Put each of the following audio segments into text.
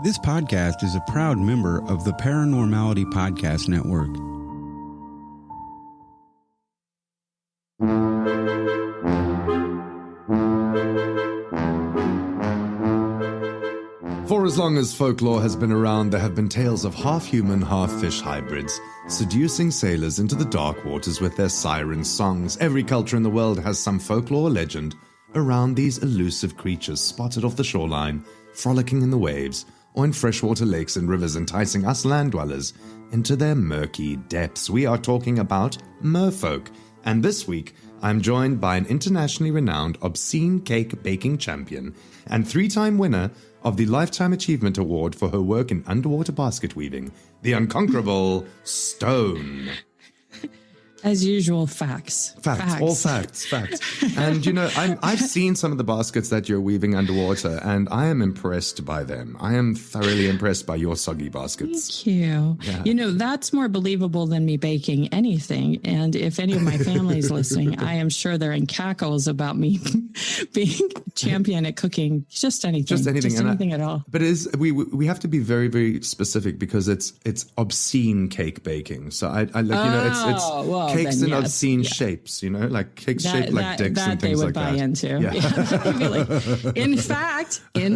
This podcast is a proud member of the Paranormality Podcast Network. For as long as folklore has been around, there have been tales of half-human, half-fish hybrids, seducing sailors into the dark waters with their siren songs. Every culture in the world has some folklore legend around these elusive creatures spotted off the shoreline, frolicking in the waves, or in freshwater lakes and rivers, enticing us land dwellers into their murky depths. We are talking about merfolk, and this week I'm joined by an internationally renowned obscene cake baking champion and three-time winner of the Lifetime Achievement Award for her work in underwater basket weaving, the unconquerable Stone. As usual, facts. All facts. And, you know, I've seen some of the baskets that you're weaving underwater, and I am impressed by them. I am thoroughly impressed by your soggy baskets. Thank you. Yeah. You know, that's more believable than me baking anything. And if any of my family's listening, I am sure they're in cackles about me being champion at cooking just anything. Just anything at all. But we have to be very, very specific because it's obscene cake baking. So I like, you know, it's cakes in obscene shapes, you know, like cakes shaped like dicks and things like that. That they would buy into. Yeah. In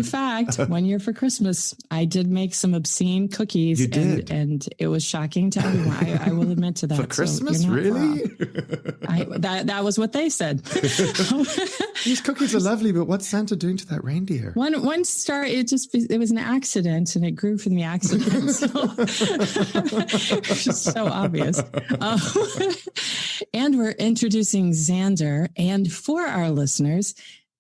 fact, 1 year for Christmas, I did make some obscene cookies. You did? And it was shocking to everyone. I will admit to that. For Christmas, really? That was what they said. These cookies are lovely, but what's Santa doing to that reindeer? One star, it was an accident, and it grew from the accident. So, so obvious. And we're introducing Xander. And for our listeners,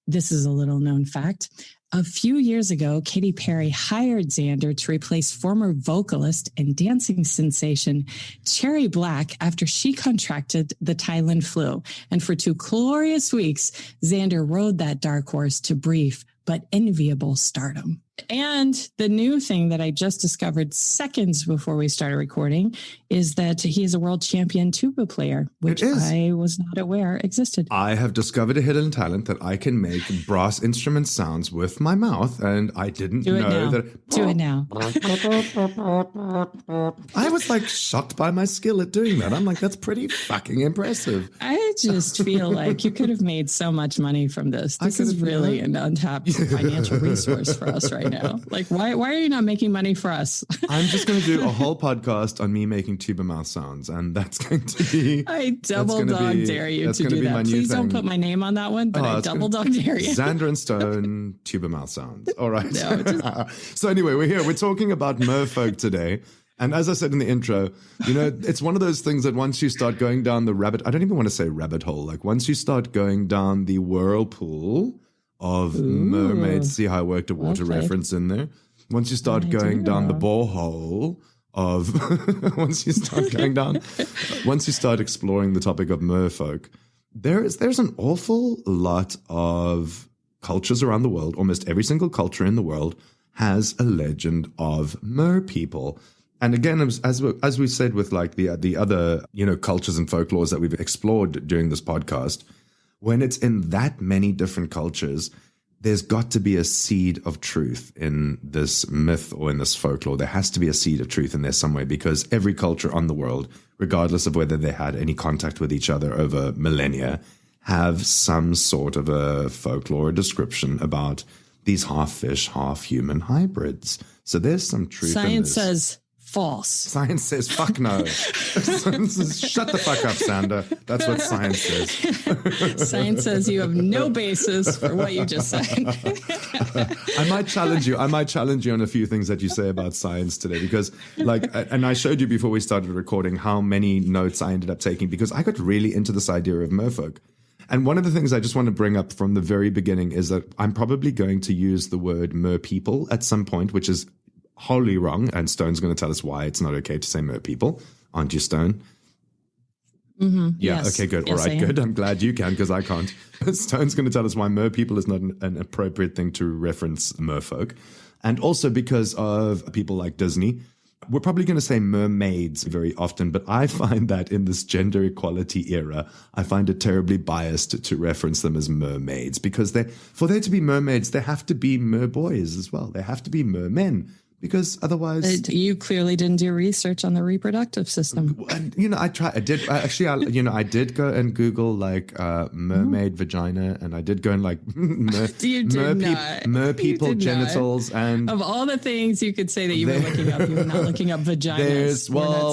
this is a little known fact. A few years ago, Katy Perry hired Xander to replace former vocalist and dancing sensation Cherry Black after she contracted the Thailand flu. And for 2 glorious weeks, Xander rode that dark horse to brief but enviable stardom. And the new thing that I just discovered seconds before we started recording is that he is a world champion tuba player, which I was not aware existed. I have discovered a hidden talent that I can make brass instrument sounds with my mouth, and I didn't know that. Do it now. I was like shocked by my skill at doing that. I'm like, that's pretty fucking impressive. I just feel like you could have made so much money from this. This is really an untapped financial resource for us right now. Like, why are you not making money for us? I'm just going to do a whole podcast on me making tuba mouth sounds, and that's going to be... I double dog dare you to do that. Please don't put my name on that one, but I double dog dare you. Xander and Stone, tuba mouth sounds. All right. No, so anyway, we're here. We're talking about merfolk today. And as I said in the intro, you know, it's one of those things that once you start going down the I don't even want to say rabbit hole. Like once you start going down the whirlpool of mermaids, see how I worked a water reference in there. Once you start going down the borehole of, once you start exploring the topic of merfolk, there's an awful lot of cultures around the world. Almost every single culture in the world has a legend of mer people. And again, as we said with like the other, you know, cultures and folklores that we've explored during this podcast, when it's in that many different cultures, there's got to be a seed of truth in this myth or in this folklore. There has to be a seed of truth in there somewhere, because every culture on the world, regardless of whether they had any contact with each other over millennia, have some sort of a folklore description about these half-fish, half-human hybrids. So there's some truth in this. Science says false. Science says fuck no. Shut the fuck up, Xander. That's what science says. Science says you have no basis for what you just said. I might challenge you on a few things that you say about science today, because like, and I showed you before we started recording how many notes I ended up taking because I got really into this idea of merfolk. And one of the things I just want to bring up from the very beginning is that I'm probably going to use the word mer people at some point, which is wholly wrong. And Stone's going to tell us why it's not okay to say mer people. Aren't you, Stone? Mm-hmm. Yeah. Yes. Okay, good. Yes, all right, good. I'm glad you can, because I can't. Stone's going to tell us why mer people is not an appropriate thing to reference merfolk. And also because of people like Disney. We're probably going to say mermaids very often, but I find that in this gender equality era, I find it terribly biased to reference them as mermaids, because for there to be mermaids, there have to be merboys as well. There have to be mermen, because otherwise... You clearly didn't do research on the reproductive system. And, I did go and Google like mermaid vagina, and I did go and like mer people genitals. Not. And of all the things you could say that you were looking up, you were not looking up vaginas.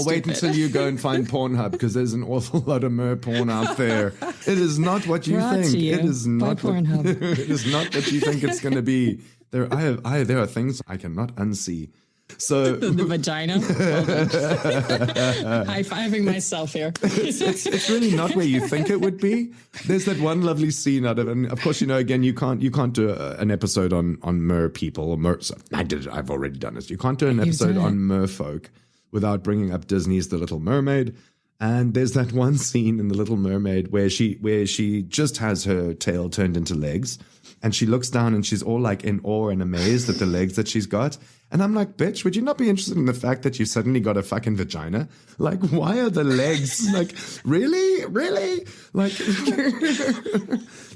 Wait until you go and find Pornhub, because there's an awful lot of mer porn out there. It is not what you think. It is not Pornhub. It is not what you think it's going to be. There are things I cannot unsee. So the vagina. High-fiving myself here. It's really not where you think it would be. There's that one lovely scene out of, and of course, again, you can't do an episode on mer people or mer. I've already done it. You can't do an episode on Merfolk without bringing up Disney's The Little Mermaid. And there's that one scene in The Little Mermaid where she just has her tail turned into legs. And she looks down and she's all like in awe and amazed at the legs that she's got. And I'm like, bitch, would you not be interested in the fact that you suddenly got a fucking vagina? Like, why are the legs? Like, really? Like,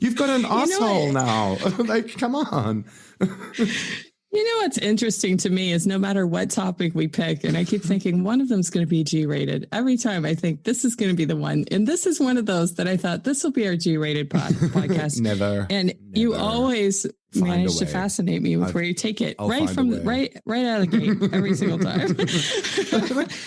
you've got an asshole now. Like, come on. What's interesting to me is no matter what topic we pick, and I keep thinking one of them is going to be G-rated. Every time I think this is going to be the one. And this is one of those that I thought this will be our G-rated podcast. Never. And you always manage to fascinate me with where you take it right out of the gate every single time.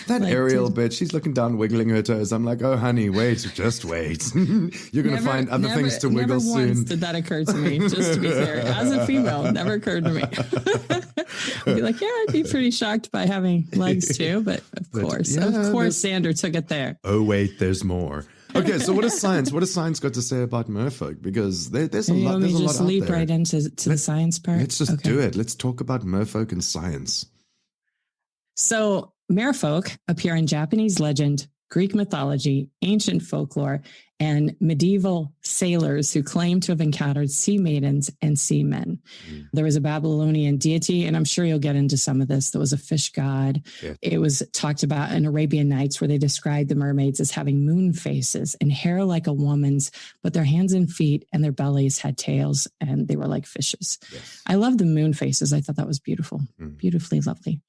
That Ariel bitch, she's looking down, wiggling her toes. I'm like, oh, honey, just wait. You're going to find other things to wiggle soon. Never once did that occur to me, just to be clear. As a female, never occurred to me. I'd be like, I'd be pretty shocked by having legs too, but of course, Xander took it there. Oh, wait, there's more. Okay, so what has science got to say about Merfolk? Because there's a lot. There's a lot out there. Just leap right into the science part. Let's just do it. Let's talk about Merfolk and science. So Merfolk appear in Japanese legend, Greek mythology, ancient folklore, and medieval sailors who claim to have encountered sea maidens and sea men. There was a Babylonian deity, and I'm sure you'll get into some of this. There was a fish god. Yeah. It was talked about in Arabian Nights, where they described the mermaids as having moon faces and hair like a woman's, but their hands and feet and their bellies had tails, and they were like fishes. Yes. I love the moon faces. I thought that was beautiful, beautifully lovely.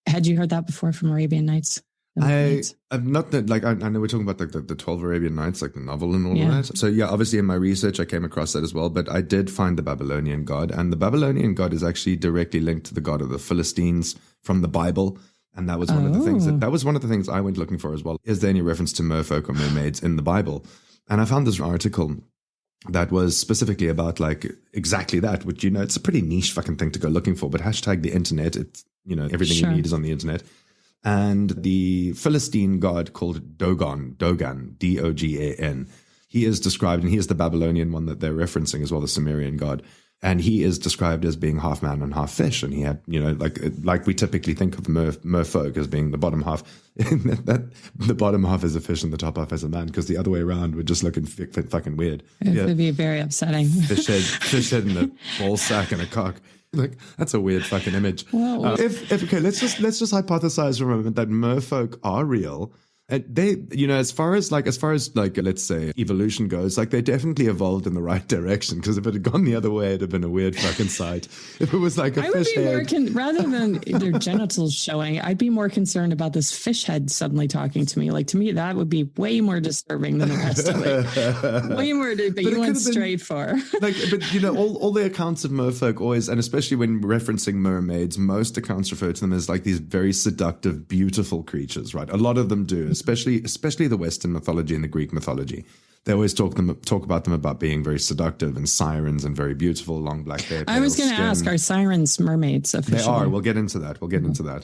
Had you heard that before from Arabian Nights? I'm not that, like, I know we're talking about the 12 Arabian Nights, like the novel and all of that. So yeah, obviously in my research, I came across that as well, but I did find the Babylonian god, and the Babylonian god is actually directly linked to the god of the Philistines from the Bible. And that was one of the things that was one of the things I went looking for as well. Is there any reference to merfolk or mermaids in the Bible? And I found this article that was specifically about like exactly that, which, it's a pretty niche fucking thing to go looking for, but hashtag the internet, it's, everything you need is on the internet. And the Philistine god called Dogan, Dogan, he is described, and he is the Babylonian one that they're referencing as well, the Sumerian god. And he is described as being half man and half fish. And he had, like we typically think of merfolk as being the bottom half. that the bottom half is a fish and the top half is a man, because the other way around would just look fucking weird. It would be very upsetting. Fish head and a ball sack and a cock. Like, that's a weird fucking image. Well, okay, let's just hypothesize for a moment that merfolk are real. And they, as far as let's say evolution goes, like they definitely evolved in the right direction. Because if it had gone the other way, it'd have been a weird fucking sight. If it was like a fish head, rather than their genitals showing, I'd be more concerned about this fish head suddenly talking to me. Like, to me, that would be way more disturbing than the rest of it. Way more that you went straight for. All the accounts of merfolk always, and especially when referencing mermaids, most accounts refer to them as like these very seductive, beautiful creatures, right? A lot of them do. Especially the Western mythology and the Greek mythology. They always talk about them about being very seductive and sirens and very beautiful, long black hair. I was going to ask, are sirens mermaids officially? They are. We'll get into that.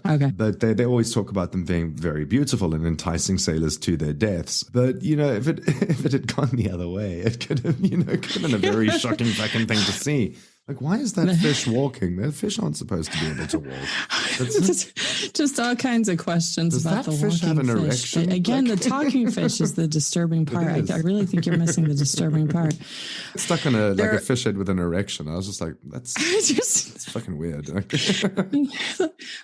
Okay. But they always talk about them being very beautiful and enticing sailors to their deaths. But, if it had gone the other way, it could have been a very shocking fucking thing to see. Like, why is that fish walking? The fish aren't supposed to be able to walk. Just all kinds of questions about the walking fish. Does that fish have an erection? Again, the talking fish is the disturbing part. I really think you're missing the disturbing part. It's stuck on a fish head with an erection. I was just like, it's fucking weird.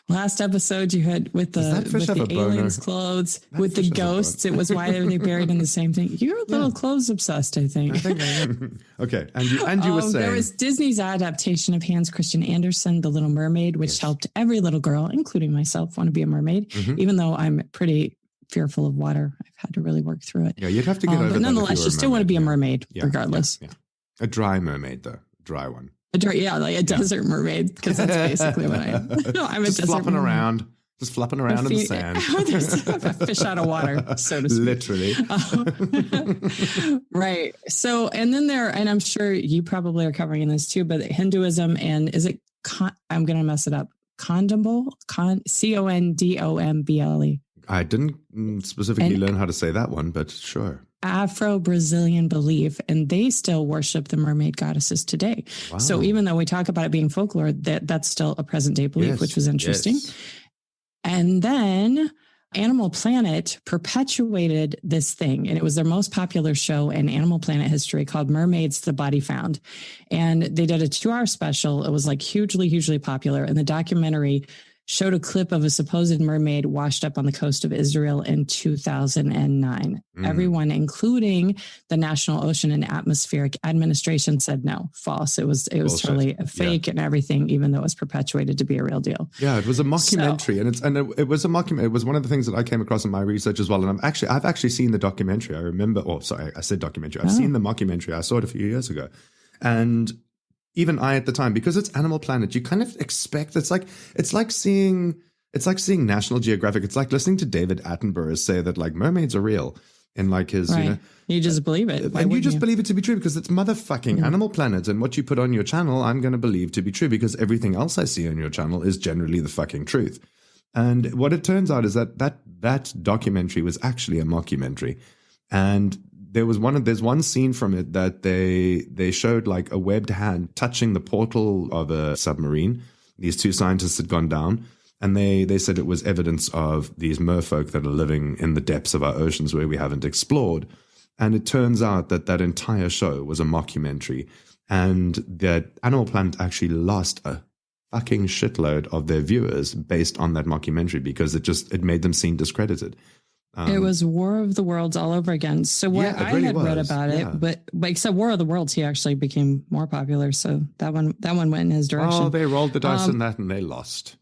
Last episode you had with the aliens' clothes, with the ghosts. It was why they buried in the same thing. You're a little clothes obsessed, I think. I am. Okay, and you were saying there was Disney's adaptation of Hans Christian Andersen, The Little Mermaid, which helped every little girl, including myself, want to be a mermaid, even though I'm pretty fearful of water. I've had to really work through it. Yeah, you'd have to get over that. But nonetheless, you still want to be a mermaid regardless. Yeah. A dry mermaid, though. Dry one. Like a desert mermaid, because that's basically what I am. No, I'm a desert flopping mermaid. around. Just flopping around in the sand. There's a fish out of water, so to speak. Literally. Right. So, and then and I'm sure you probably are covering this too, but Hinduism and is it, I'm going to mess it up, Condomble? Condomble. I didn't specifically learn how to say that one, but sure. Afro-Brazilian belief, and they still worship the mermaid goddesses today. Wow. So even though we talk about it being folklore, that's still a present day belief, which was interesting. Yes. And then Animal Planet perpetuated this thing, and it was their most popular show in Animal Planet history called Mermaids, The Body Found. And they did a 2-hour special. It was like hugely, hugely popular. And the documentary showed a clip of a supposed mermaid washed up on the coast of Israel in 2009. Everyone, including the National Ocean and Atmospheric Administration, said no, false. It was totally a fake and everything, even though it was perpetuated to be a real deal. Yeah, it was a mockumentary, and it was a mockumentary. It was one of the things that I came across in my research as well. And I've actually seen the documentary. I remember. Oh, sorry, I said documentary. I've seen the mockumentary. I saw it a few years ago, and even I at the time, because it's Animal Planet, you kind of expect it's like seeing National Geographic. It's like listening to David Attenborough say that like mermaids are real, and like his you just believe it, and you just believe it to be true because it's motherfucking Animal Planet, and what you put on your channel, I'm going to believe to be true because everything else I see on your channel is generally the fucking truth. And what it turns out is that documentary was actually a mockumentary, and there's one scene from it that they showed like a webbed hand touching the portal of a submarine. These 2 scientists had gone down, and they said it was evidence of these merfolk that are living in the depths of our oceans where we haven't explored. And it turns out that entire show was a mockumentary, and that Animal Planet actually lost a fucking shitload of their viewers based on that mockumentary because it made them seem discredited. It was War of the Worlds all over again. So what I had read about it, but except War of the Worlds, he actually became more popular. So that one went in his direction. Oh, they rolled the dice in that and they lost.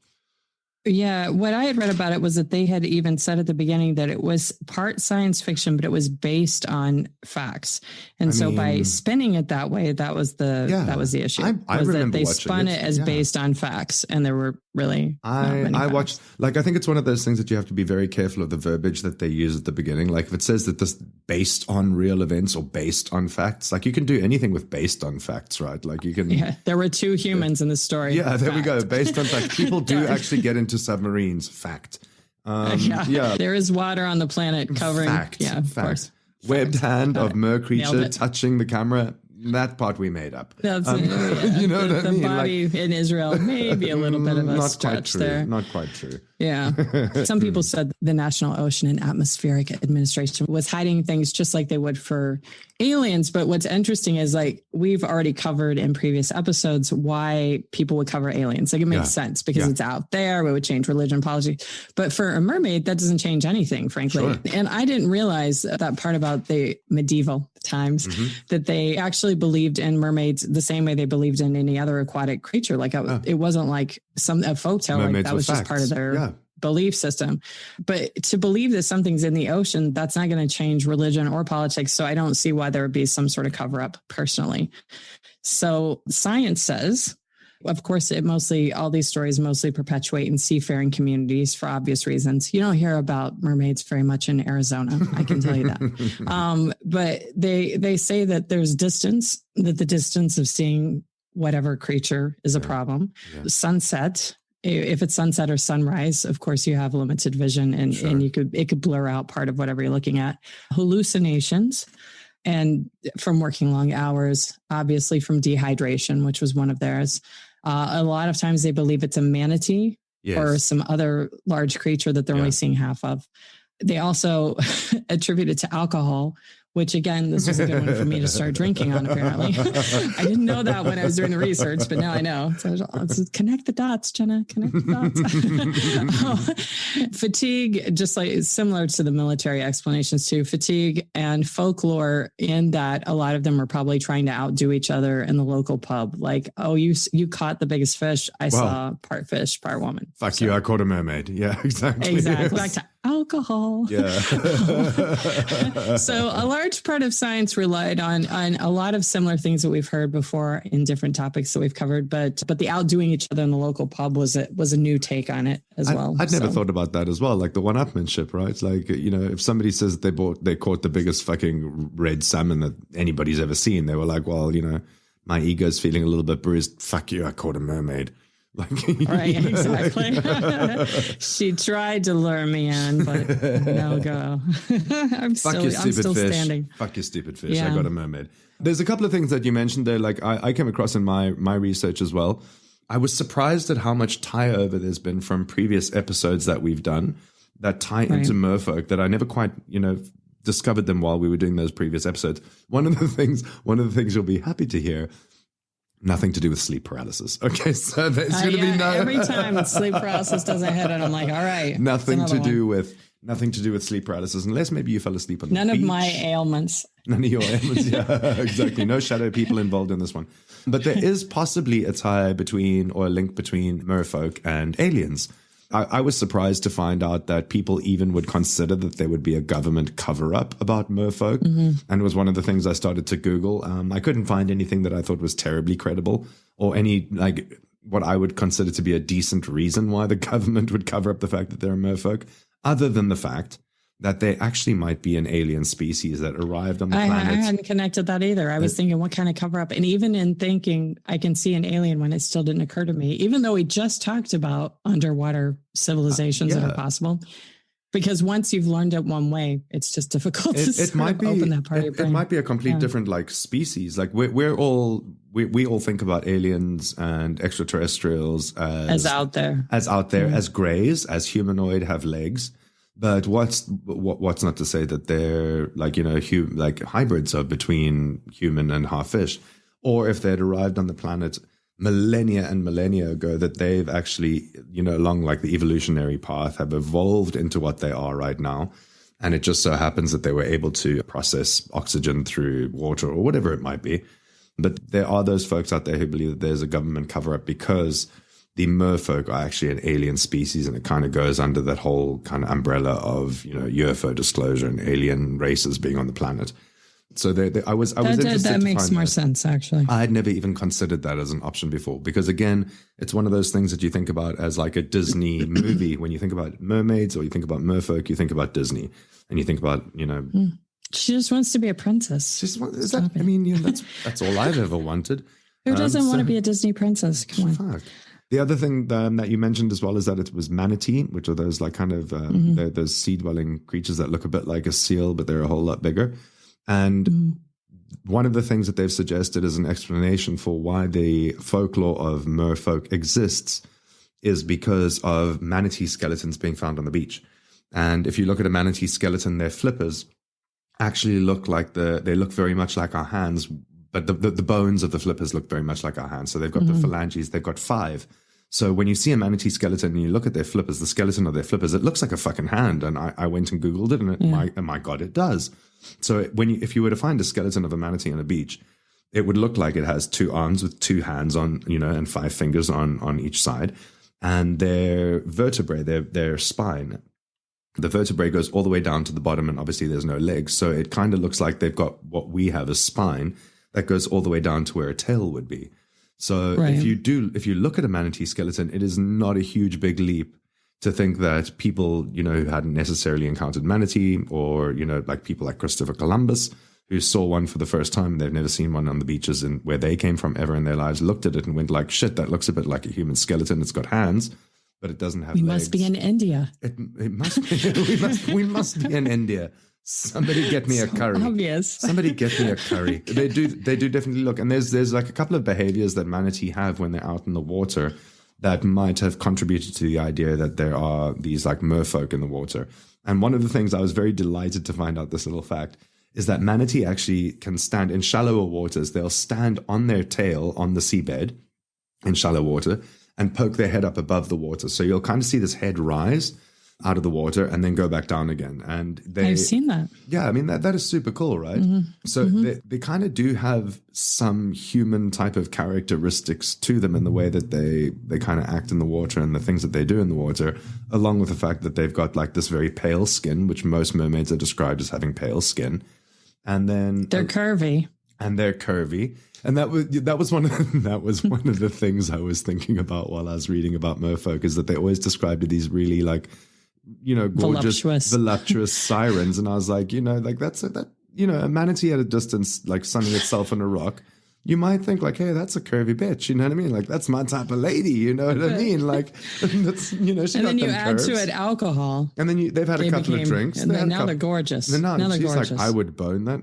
Yeah, what I had read about it was that they had even said at the beginning that it was part science fiction, but it was based on facts. And by spinning it that way, that was the issue. I remember that they spun it as based on facts, and there were really I watched, like, I think it's one of those things that you have to be very careful of the verbiage that they use at the beginning. Like if it says that this based on real events or based on facts, like you can do anything with based on facts, right? Like you can. Yeah, there were 2 humans in the story. Yeah, there we go. Based on facts. People do actually get into submarines. Fact. There is water on the planet covering. Fact. Yeah, of course. Webbed hand of mer creature touching the camera. That part we made up. That's you know what I mean? The body in Israel, maybe a little bit of a stretch there. Not quite true. Yeah. Some people said the National Ocean and Atmospheric Administration was hiding things just like they would for aliens. But what's interesting is like we've already covered in previous episodes why people would cover aliens. Like it makes sense because it's out there. It would change religion, politics. But for a mermaid, that doesn't change anything, frankly. Sure. And I didn't realize that part about the medieval times that they actually believed in mermaids the same way they believed in any other aquatic creature. Like it wasn't like a folk tale. Like that was just part of their belief system. But to believe that something's in the ocean, that's not going to change religion or politics. So I don't see why there would be some sort of cover up personally. So science says, of course, all these stories mostly perpetuate in seafaring communities for obvious reasons. You don't hear about mermaids very much in Arizona. I can tell you that. But they say that there's distance, that the distance of seeing whatever creature is a problem. Yeah. Sunset. If it's sunset or sunrise, of course, you have limited vision and it could blur out part of whatever you're looking at. Hallucinations, and from working long hours, obviously from dehydration, which was one of theirs. A lot of times they believe it's a manatee or some other large creature that they're only seeing half of. They also attribute it to alcohol, which again, this was a good one for me to start drinking on, apparently. I didn't know that when I was doing the research, but now I know. So let's connect the dots, Jenna, connect the dots. Fatigue, just like similar to the military explanations too, fatigue and folklore in that a lot of them are probably trying to outdo each other in the local pub. Like, oh, you caught the biggest fish. I saw part fish, part woman. Fuck you, I caught a mermaid. Yeah, exactly. Exactly. Back to alcohol. Yeah. So a large part of science relied on a lot of similar things that we've heard before in different topics that we've covered, but the outdoing each other in the local pub was a new take on it as well. I'd never thought about that as well, like the one-upmanship, right? Like, you know, if somebody says they caught the biggest fucking red salmon that anybody's ever seen, they were like, well, you know, my ego's feeling a little bit bruised. Fuck you, I caught a mermaid. Like, right, exactly. She tried to lure me in, but no go. I'm still standing. Fuck your stupid fish. Yeah. I got a mermaid. There's a couple of things that you mentioned there, like I came across in my research as well. I was surprised at how much tie-over there's been from previous episodes that we've done that tie into Merfolk that I never quite, you know, discovered them while we were doing those previous episodes. One of the things you'll be happy to hear, nothing to do with sleep paralysis. Okay, so there's going to be every time sleep paralysis doesn't hit it, I'm like, all right. Nothing to do with sleep paralysis, unless maybe you fell asleep on the beach. None of my ailments. None of your ailments, yeah, exactly. No shadow people involved in this one. But there is possibly a tie between, or a link between Merfolk and aliens. I was surprised to find out that people even would consider that there would be a government cover-up about Merfolk. Mm-hmm. And it was one of the things I started to Google. I couldn't find anything that I thought was terribly credible or any, like, what I would consider to be a decent reason why the government would cover up the fact that they're a Merfolk, other than the fact that they actually might be an alien species that arrived on the planet. I hadn't connected that either. I was thinking, what kind of cover up? And even in thinking I can see an alien when it still didn't occur to me, even though we just talked about underwater civilizations that are possible. Because once you've learned it one way, it's just difficult to open that part of your brain. It might be a complete different like species. Like we all think about aliens and extraterrestrials as out there, as greys, as humanoid, have legs. But what's not to say that they're like, you know, like hybrids of between human and half fish, or if they'd arrived on the planet millennia and millennia ago, that they've actually, you know, along like the evolutionary path have evolved into what they are right now. And it just so happens that they were able to process oxygen through water or whatever it might be. But there are those folks out there who believe that there's a government cover-up because the Merfolk are actually an alien species, and it kind of goes under that whole kind of umbrella of, you know, UFO disclosure and alien races being on the planet. So I was interested. That makes more sense, actually. I had never even considered that as an option before, because again, it's one of those things that you think about as like a Disney movie. When you think about mermaids or you think about Merfolk, you think about Disney, and you think about, you know. She just wants to be a princess. I mean, you know, that's all I've ever wanted. Who doesn't want to be a Disney princess? Come on. Fuck. The other thing that you mentioned as well is that it was manatee, which are those like kind of those sea-dwelling creatures that look a bit like a seal, but they're a whole lot bigger. And one of the things that they've suggested as an explanation for why the folklore of Merfolk exists is because of manatee skeletons being found on the beach. And if you look at a manatee skeleton, their flippers actually look like they look very much like our hands, but the bones of the flippers look very much like our hands. So they've got the phalanges, they've got 5. So when you see a manatee skeleton and you look at their flippers, the skeleton of their flippers, it looks like a fucking hand. And I went and Googled it, and my God, it does. So if you were to find a skeleton of a manatee on a beach, it would look like it has 2 arms with 2 hands on, you know, and 5 fingers on each side. And their vertebrae, their spine, the vertebrae goes all the way down to the bottom, and obviously there's no legs. So it kind of looks like they've got what we have as spine that goes all the way down to where a tail would be. So if you look at a manatee skeleton, it is not a huge big leap to think that people, you know, who hadn't necessarily encountered manatee, or, you know, like people like Christopher Columbus, who saw one for the first time, they've never seen one on the beaches and where they came from ever in their lives, looked at it and went like, shit, that looks a bit like a human skeleton. It's got hands, but it doesn't have legs. We must be in India. It must be. we must be in India. Somebody get me a curry. Obvious. Somebody get me a curry. They do definitely look. And there's like a couple of behaviors that manatee have when they're out in the water that might have contributed to the idea that there are these like merfolk in the water. And one of the things I was very delighted to find out this little fact is that manatee actually can stand in shallower waters. They'll stand on their tail on the seabed in shallow water and poke their head up above the water. So you'll kind of see this head rise out of the water and then go back down again. And I've seen that. Yeah, I mean, that is super cool, right? So they kind of do have some human type of characteristics to them in the way that they kind of act in the water and the things that they do in the water, along with the fact that they've got like this very pale skin, which most mermaids are described as having pale skin. And then they're curvy. And they're curvy. And that was one of the things I was thinking about while I was reading about merfolk, is that they always described these really like, you know, gorgeous, voluptuous sirens. And I was like, you know, like a manatee at a distance, like sunning itself on a rock. You might think like, hey, that's a curvy bitch. You know what I mean? Like, that's my type of lady. You know what I mean? Like, that's, you know, she and got then you them add curves. to it alcohol. And then they've had a couple of drinks. And then now they're gorgeous. Now they're she's gorgeous. like, I would bone that.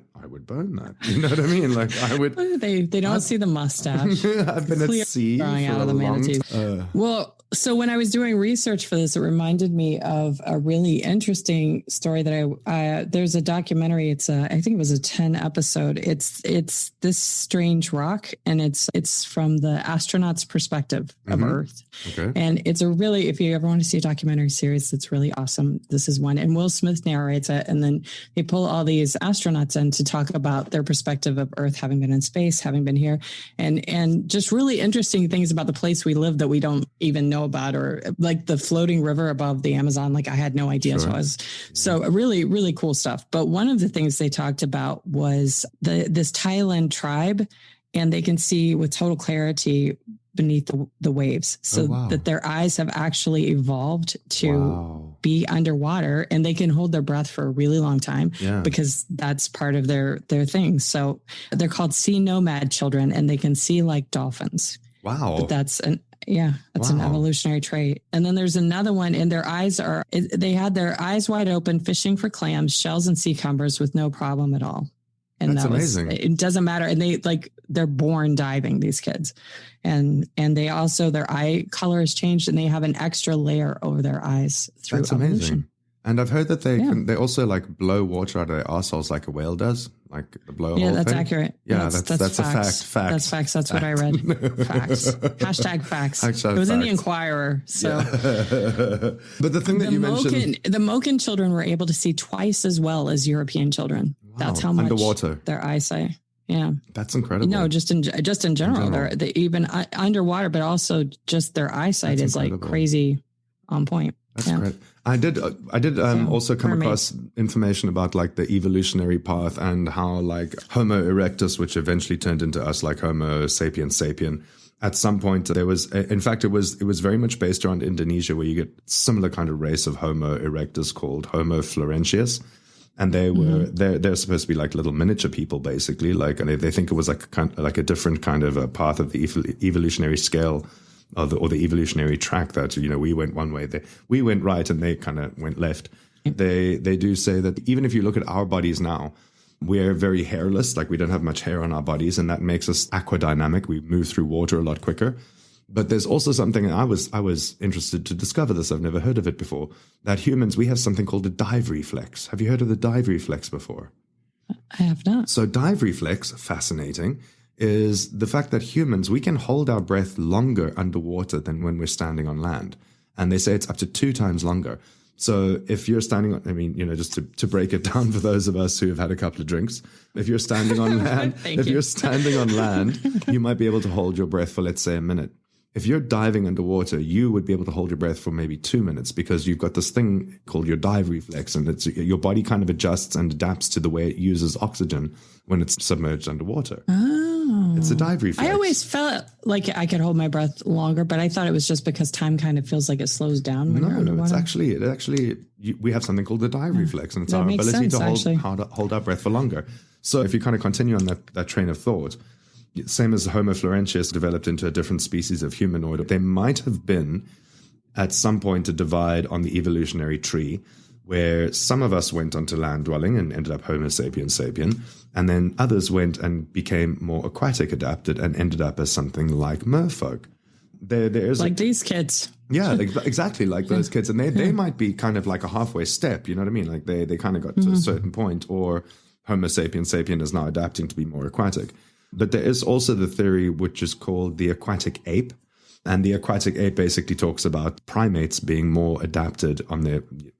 You know what I mean? Like, I would. They don't see the mustache. I've been at sea for out of the manatee. Well, so when I was doing research for this, it reminded me of a really interesting story that there's a documentary. It's I think it was a 10 episode. It's this strange rock, and it's from the astronaut's perspective of Earth. Okay. And it's if you ever want to see a documentary series, it's really awesome. This is one, and Will Smith narrates it, and then they pull all these astronauts in to talk about their perspective of Earth, having been in space, having been here, and just really interesting things about the place we live that we don't even know about, or like the floating river above the Amazon. Like, I had no idea. Sure. So really, really cool stuff. But one of the things they talked about was this Thailand tribe, and they can see with total clarity beneath the waves, so that their eyes have actually evolved to be underwater, and they can hold their breath for a really long time because that's part of their thing. So they're called sea nomad children, and they can see like dolphins. Wow. But that's an evolutionary trait. And then there's another one, and they had their eyes wide open, fishing for clams, shells, and sea cucumbers with no problem at all. And that's amazing. It doesn't matter. And they're born diving, these kids. And they also, their eye color has changed, and they have an extra layer over their eyes through evolution. Amazing. And I've heard that they also like blow water out of their arseholes like a whale does, like the blowhole. Yeah, that's thing. Accurate. Yeah, that's a fact. That's facts. That's what I read. Facts. Hashtag facts. It was in the Inquirer. So, but the thing that you mentioned, the Moken children were able to see twice as well as European children. Wow. That's how much underwater their eyesight. Yeah, that's incredible. No, just in general, they're even underwater, but also just their eyesight is like crazy on point. That's great. I did also come across information about like the evolutionary path and how like Homo erectus, which eventually turned into us, like Homo sapiens sapien. At some point, there was, in fact, it was very much based around Indonesia, where you get similar kind of race of Homo erectus called Homo florentius. And they were they're supposed to be like little miniature people, basically. Like, and they think it was like a different kind of a path of the evolutionary scale, or the evolutionary track, that, you know, we went one way, we went right, and they kind of went left. They do say that even if you look at our bodies now, we're very hairless. Like, we don't have much hair on our bodies, and that makes us aquadynamic. We move through water a lot quicker. But there's also something, and I was interested to discover this. I've never heard of it before. That humans, we have something called a dive reflex. Have you heard of the dive reflex before? I have not. So dive reflex, fascinating, is the fact that humans, we can hold our breath longer underwater than when we're standing on land. And they say it's up to 2 times longer. So if you're standing on, I mean, you know, just to break it down for those of us who have had a couple of drinks, if you're standing on land, you're standing on land, you might be able to hold your breath for, let's say, a minute. If you're diving underwater, you would be able to hold your breath for maybe 2 minutes, because you've got this thing called your dive reflex, and it's your body kind of adjusts and adapts to the way it uses oxygen when it's submerged underwater. Oh, it's a dive reflex. I always felt like I could hold my breath longer, but I thought it was just because time kind of feels like it slows down when you're underwater. We have something called the dive reflex, and it's our ability to hold our breath for longer. So if you kind of continue on that train of thought, same as Homo florentius developed into a different species of humanoid, there might have been at some point a divide on the evolutionary tree where some of us went onto land dwelling and ended up Homo sapiens sapien, and then others went and became more aquatic adapted and ended up as something like merfolk. There's like these kids. Yeah, exactly like those kids. And they might be kind of like a halfway step, you know what I mean? Like they kind of got to a certain point, or Homo sapiens sapien is now adapting to be more aquatic. But there is also the theory which is called the aquatic ape. And the aquatic ape basically talks about primates being more adapted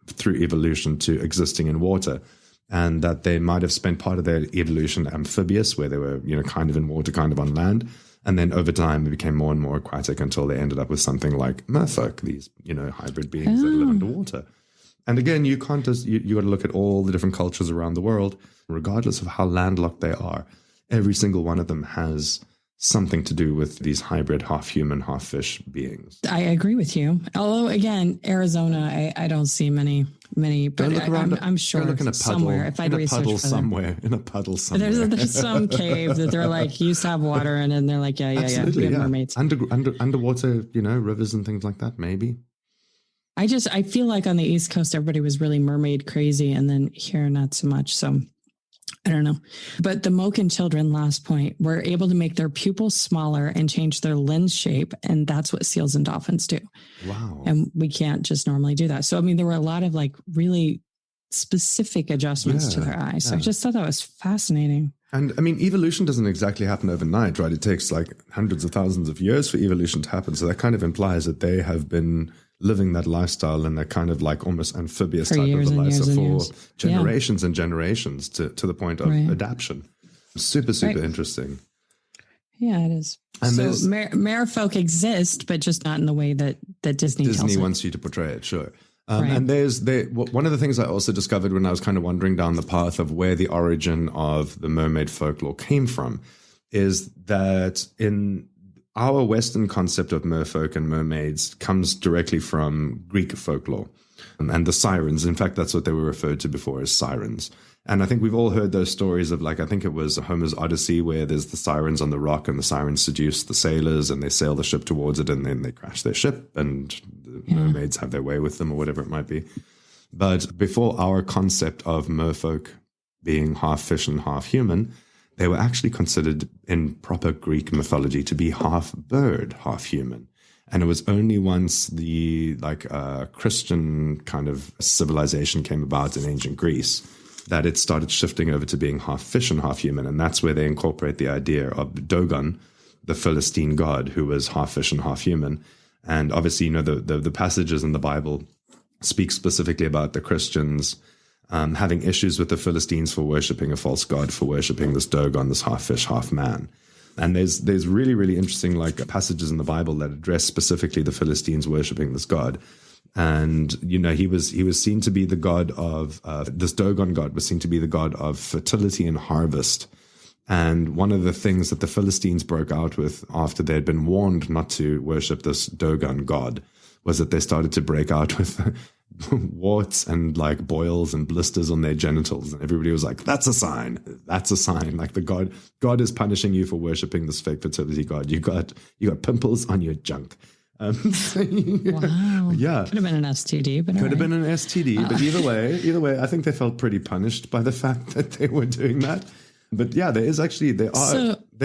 through evolution to existing in water. And that they might have spent part of their evolution amphibious, where they were, kind of in water, kind of on land. And then over time, they became more and more aquatic until they ended up with something like Merfolk, these, hybrid beings that live underwater. And again, you can't just, you got to look at all the different cultures around the world, regardless of how landlocked they are. Every single one of them has something to do with these hybrid, half human, half fish beings. I agree with you. Although, again, Arizona, I don't see many, but look around, I'm sure look in a puddle, somewhere. If I'd research in a puddle somewhere. There's some cave that they're like, used to have water in it, and they're like, yeah, we have mermaids. Underwater, rivers and things like that, maybe. I feel like on the East Coast, everybody was really mermaid crazy, and then here, not so much. So I don't know. But the Moken children, last point, were able to make their pupils smaller and change their lens shape. And that's what seals and dolphins do. Wow. And we can't just normally do that. So, I mean, there were a lot of like really specific adjustments to their eyes. So I just thought that was fascinating. And I mean, evolution doesn't exactly happen overnight, right? It takes like hundreds of thousands of years for evolution to happen. So that kind of implies that they have been living that lifestyle and that kind of like almost amphibious type of a life for generations and generations to the point of adaptation. Super interesting. Yeah, it is. And so Merfolk exist, but just not in the way that Disney tells wants you to portray it, sure. And one of the things I also discovered when I was kind of wandering down the path of where the origin of the mermaid folklore came from is that in our Western concept of merfolk and mermaids comes directly from Greek folklore and the sirens. In fact, that's what they were referred to before as sirens. And I think we've all heard those stories of, like, I think it was Homer's Odyssey, where there's the sirens on the rock and the sirens seduce the sailors and they sail the ship towards it and then they crash their ship and the mermaids have their way with them or whatever it might be. But before our concept of merfolk being half fish and half human, they were actually considered in proper Greek mythology to be half bird, half human. And it was only once the Christian kind of civilization came about in ancient Greece that it started shifting over to being half fish and half human. And that's where they incorporate the idea of Dogon, the Philistine god, who was half fish and half human. And obviously, the passages in the Bible speak specifically about the Christians having issues with the Philistines for worshipping a false god, for worshipping this Dogon, this half fish, half man. And there's really, really interesting passages in the Bible that address specifically the Philistines worshipping this god. And, he was seen to be the god of, this Dogon god was seen to be the god of fertility and harvest. And one of the things that the Philistines broke out with after they had been warned not to worship this Dogon god was that they started to break out with warts and like boils and blisters on their genitals. And everybody was like, that's a sign. That's a sign. Like the God is punishing you for worshiping this fake fertility god. You got pimples on your junk. Wow. Yeah. Could have been an STD, but could have been an STD. But either way, I think they felt pretty punished by the fact that they were doing that. But yeah, they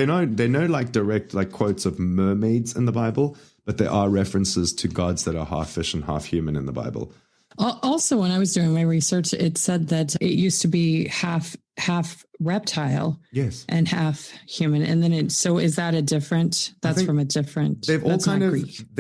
know like direct like quotes of mermaids in the Bible, but there are references to gods that are half fish and half human in the Bible. Also, when I was doing my research, it said that it used to be half reptile, yes, and half human. And then so is that a different? That's from a different. They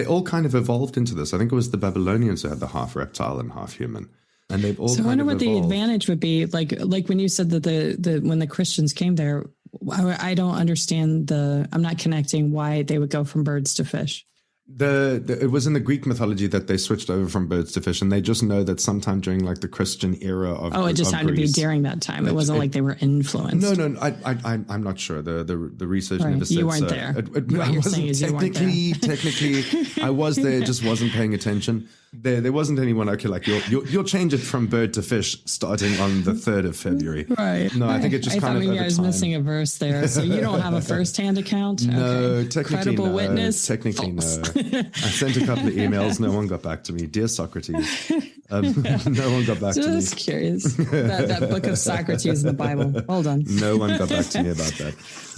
all kind of evolved into this. I think it was the Babylonians who had the half reptile and half human, and they've all. So I wonder what the advantage would be. Like when you said that the when the Christians came there, I don't understand I'm not connecting why they would go from birds to fish. It was in the Greek mythology that they switched over from birds to fish, and they just know that sometime during like the Christian era of it just had Greece, to be during that time. It wasn't like they were influenced. No, I'm not sure. The research never said you weren't there. What you're saying is technically, I was there, just wasn't paying attention. There wasn't anyone. Okay, like you'll change it from bird to fish starting on the 3rd of February. Right. No, I think it just kind of. Maybe I was missing a verse there. So you don't have a first-hand account. No, okay. Technically Credible no. Witness. Technically no. I sent a couple of emails. No one got back to me. Dear Socrates, no one got back to me. Just curious. That book of Socrates in the Bible. Hold on. No one got back to me about that.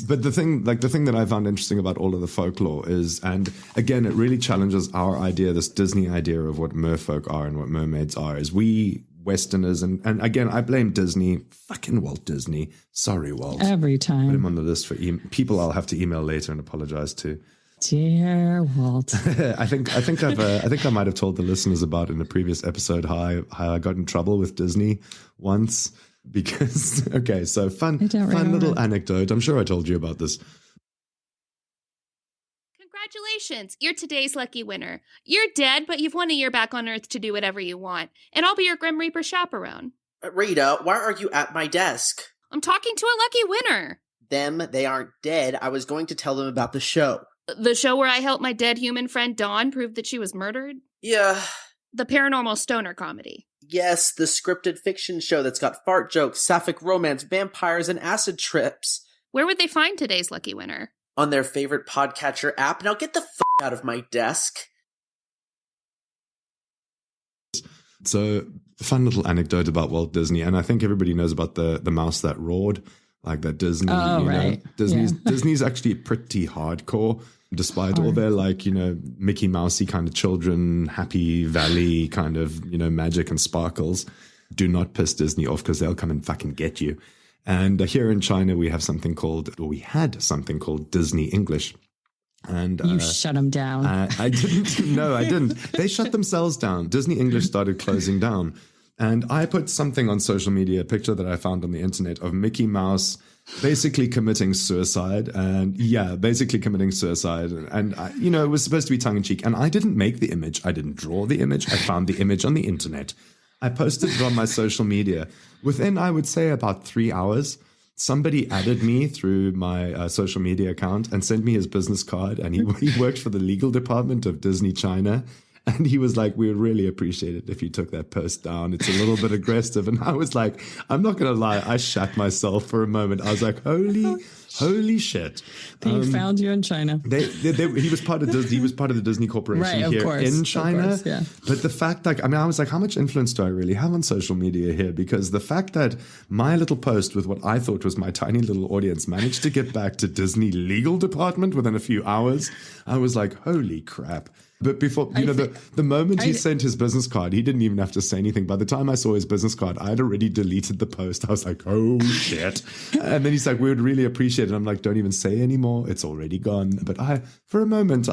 But the thing that I found interesting about all of the folklore is, and again, it really challenges our idea, this Disney idea of what merfolk are and what mermaids are, is when Westerners, and again, I blame Disney, fucking Walt Disney. Sorry, Walt. Every Put time. him on the list for people I'll have to email later and apologize to. Dear Walt. I think I might have told the listeners about in a previous episode how I got in trouble with Disney once because okay, so fun little anecdote. I'm sure I told you about this. Congratulations, you're today's lucky winner. You're dead, but you've won a year back on Earth to do whatever you want, and I'll be your Grim Reaper chaperone. Rita, why are you at my desk? I'm talking to a lucky winner. They aren't dead. I was going to tell them about the show. The show where I helped my dead human friend Dawn prove that she was murdered? Yeah. The paranormal stoner comedy. Yes, the scripted fiction show that's got fart jokes, sapphic romance, vampires, and acid trips. Where would they find today's lucky winner? On their favorite podcatcher app. Now get the out of my desk. So, fun little anecdote about Walt Disney, and I think everybody knows about the mouse that roared, like that Disney. Oh, right. Disney's actually pretty hardcore, despite all their Mickey Mousey kind of children, Happy Valley kind of magic and sparkles. Do not piss Disney off because they'll come and fucking get you. And here in China, we had something called Disney English. And you shut them down. I didn't. No, I didn't. They shut themselves down. Disney English started closing down. And I put something on social media, a picture that I found on the internet of Mickey Mouse basically committing suicide. And basically committing suicide. And it was supposed to be tongue in cheek. And I didn't make the image. I didn't draw the image. I found the image on the internet. I posted it on my social media. Within, I would say, about 3 hours, somebody added me through my social media account and sent me his business card. And he worked for the legal department of Disney China. And he was like, we would really appreciate it if you took that post down. It's a little bit aggressive. And I was like, I'm not going to lie. I shat myself for a moment. I was like, holy shit. They found you in China. He was part of Disney. He was part of the Disney Corporation here in China. Yeah. But the fact, I was like, how much influence do I really have on social media here? Because the fact that my little post with what I thought was my tiny little audience managed to get back to Disney legal department within a few hours, I was like, holy crap. But before, the moment he sent his business card, he didn't even have to say anything. By the time I saw his business card, I had already deleted the post. I was like, oh, shit. And then he's like, we would really appreciate it. I'm like, don't even say anymore. It's already gone. But for a moment,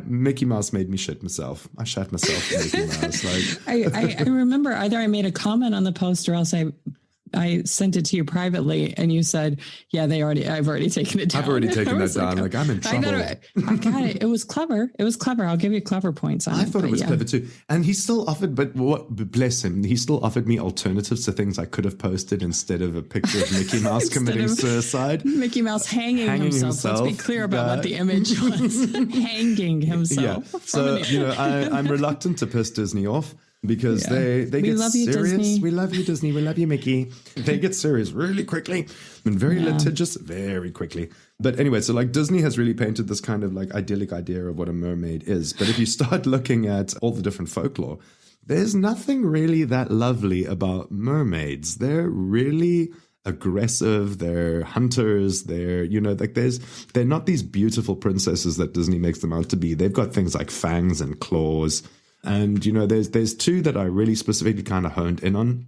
Mickey Mouse made me shit myself. I shat myself for Mickey Mouse. I remember either I made a comment on the post or else I sent it to you privately and you said, yeah, I've already taken it down. I've already taken that down. Like, I'm in trouble. I got it. It was clever. I'll give you clever points on it. I thought it was clever too. And he still offered, bless him, he still offered me alternatives to things I could have posted instead of a picture of Mickey Mouse committing suicide. Mickey Mouse hanging himself. Let's be clear about what the image was. Hanging himself. Yeah. So, I'm reluctant to piss Disney off. Because they get serious. Disney. We love you, Disney. We love you, Mickey. They get serious really quickly and very litigious very quickly. But anyway, so Disney has really painted this kind of idyllic idea of what a mermaid is. But if you start looking at all the different folklore, there's nothing really that lovely about mermaids. They're really aggressive. They're hunters. They're, they're not these beautiful princesses that Disney makes them out to be. They've got things like fangs and claws. And, there's two that I really specifically kind of honed in on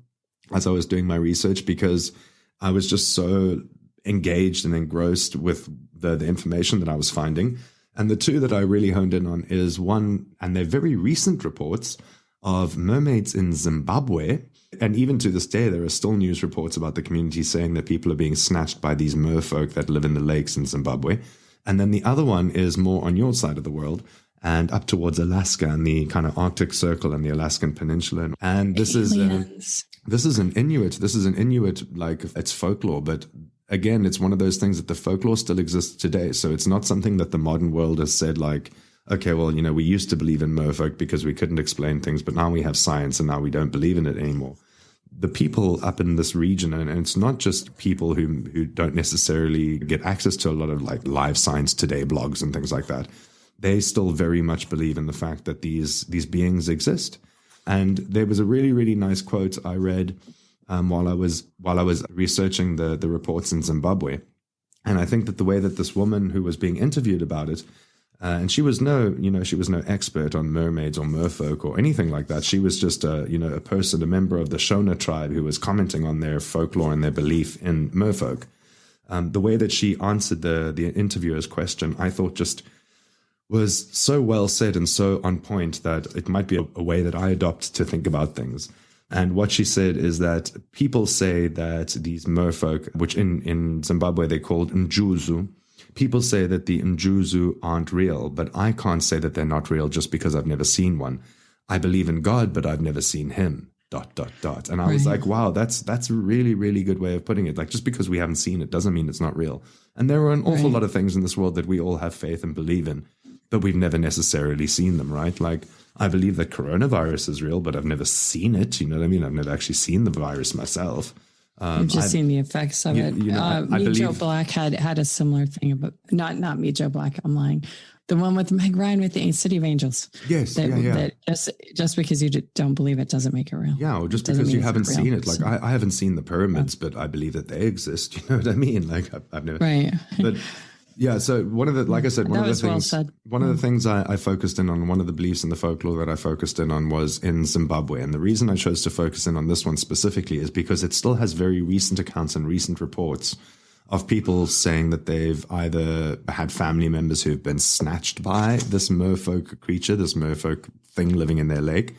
as I was doing my research because I was just so engaged and engrossed with the information that I was finding. And the two that I really honed in on is one, and they're very recent reports of mermaids in Zimbabwe. And even to this day, there are still news reports about the community saying that people are being snatched by these merfolk that live in the lakes in Zimbabwe. And then the other one is more on your side of the world, and up towards Alaska and the kind of Arctic Circle and the Alaskan Peninsula. And this is an Inuit. This is an Inuit, it's folklore. But again, it's one of those things that the folklore still exists today. So it's not something that the modern world has said okay, well, we used to believe in merfolk because we couldn't explain things, but now we have science and now we don't believe in it anymore. The people up in this region, and it's not just people who don't necessarily get access to a lot of live science today blogs and things like that. They still very much believe in the fact that these beings exist. And there was a really, really nice quote I read while I was researching the reports in Zimbabwe. And I think that the way that this woman who was being interviewed about it And she was no expert on mermaids or merfolk or anything like that. She was just a person, a member of the Shona tribe who was commenting on their folklore and their belief in merfolk. The way that she answered the interviewer's question, I thought just was so well said and so on point that it might be a way that I adopt to think about things. And what she said is that people say that these merfolk, which in Zimbabwe they called Njuzu, people say that the Njuzu aren't real, but I can't say that they're not real just because I've never seen one. I believe in God, but I've never seen him, ... And I was like, wow, that's a really, really good way of putting it. Like, just because we haven't seen it doesn't mean it's not real. And there are an awful lot of things in this world that we all have faith and believe in, but we've never necessarily seen them, right? Like, I believe that coronavirus is real, but I've never seen it. You know what I mean? I've never actually seen the virus myself. I've just seen the effects of it. Joe Black had a similar thing, but not me, Joe Black. I'm lying. The one with Meg Ryan with the City of Angels. Yes, that just because you don't believe it doesn't make it real. Yeah, or just because you haven't seen it. Like, I haven't seen the pyramids, but I believe that they exist. You know what I mean? Like, I've never. Right. But yeah, so one of the things I focused in on, one of the beliefs in the folklore that I focused in on was in Zimbabwe. And the reason I chose to focus in on this one specifically is because it still has very recent accounts and recent reports of people saying that they've either had family members who've been snatched by this merfolk creature, this merfolk thing living in their lake.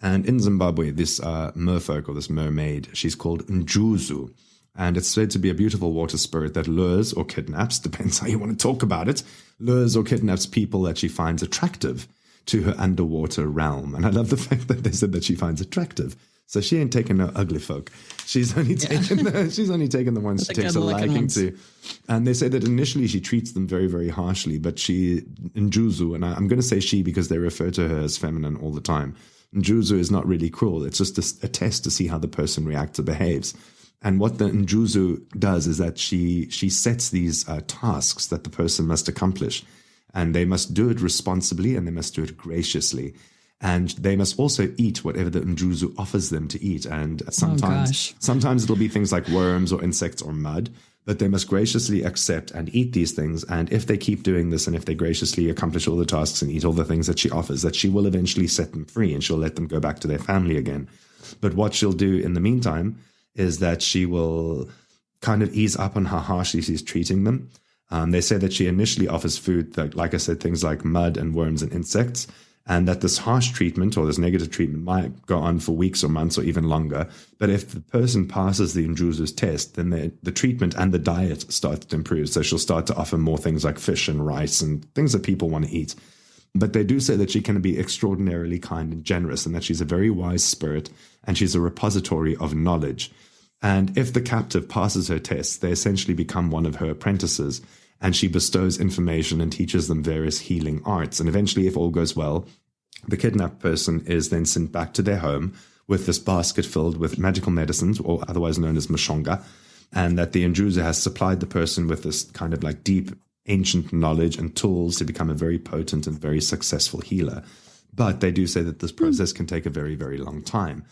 And in Zimbabwe, this merfolk or this mermaid, she's called Njuzu. And it's said to be a beautiful water spirit that lures or kidnaps, depends how you want to talk about it, lures or kidnaps people that she finds attractive to her underwater realm. And I love the fact that they said that she finds attractive. So she ain't taking no ugly folk. She's only taking the ones she takes a liking to. And they say that initially she treats them very, very harshly, but Njuzu, and I'm going to say she because they refer to her as feminine all the time. Njuzu is not really cruel. It's just a test to see how the person reacts or behaves. And what the Njuzu does is that she sets these tasks that the person must accomplish. And they must do it responsibly and they must do it graciously. And they must also eat whatever the Njuzu offers them to eat. And sometimes it'll be things like worms or insects or mud, but they must graciously accept and eat these things. And if they keep doing this and if they graciously accomplish all the tasks and eat all the things that she offers, that she will eventually set them free and she'll let them go back to their family again. But what she'll do in the meantime is that she will kind of ease up on how harshly she's treating them. They say that she initially offers food, like I said, things like mud and worms and insects, and that this harsh treatment or this negative treatment might go on for weeks or months or even longer. But if the person passes the Njuzu's test, then the treatment and the diet starts to improve. So she'll start to offer more things like fish and rice and things that people want to eat. But they do say that she can be extraordinarily kind and generous and that she's a very wise spirit and she's a repository of knowledge. And if the captive passes her tests, they essentially become one of her apprentices and she bestows information and teaches them various healing arts. And eventually, if all goes well, the kidnapped person is then sent back to their home with this basket filled with magical medicines, or otherwise known as mashonga, and that the Njuzu has supplied the person with this kind of like deep ancient knowledge and tools to become a very potent and very successful healer. But they do say that this process can take a very, very long time.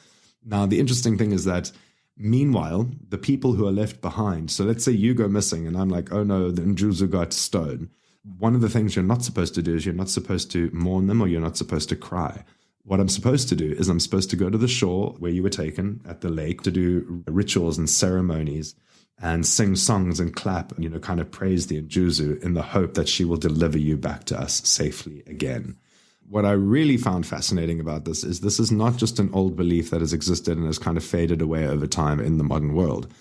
Now, the interesting thing is that meanwhile, the people who are left behind, so let's say you go missing and I'm like, oh no, the Njuzu got stolen. One of the things you're not supposed to do is you're not supposed to mourn them or you're not supposed to cry. What I'm supposed to do is I'm supposed to go to the shore where you were taken at the lake to do rituals and ceremonies and sing songs and clap, kind of praise the Njuzu in the hope that she will deliver you back to us safely again. What I really found fascinating about this is not just an old belief that has existed and has kind of faded away over time in the modern world.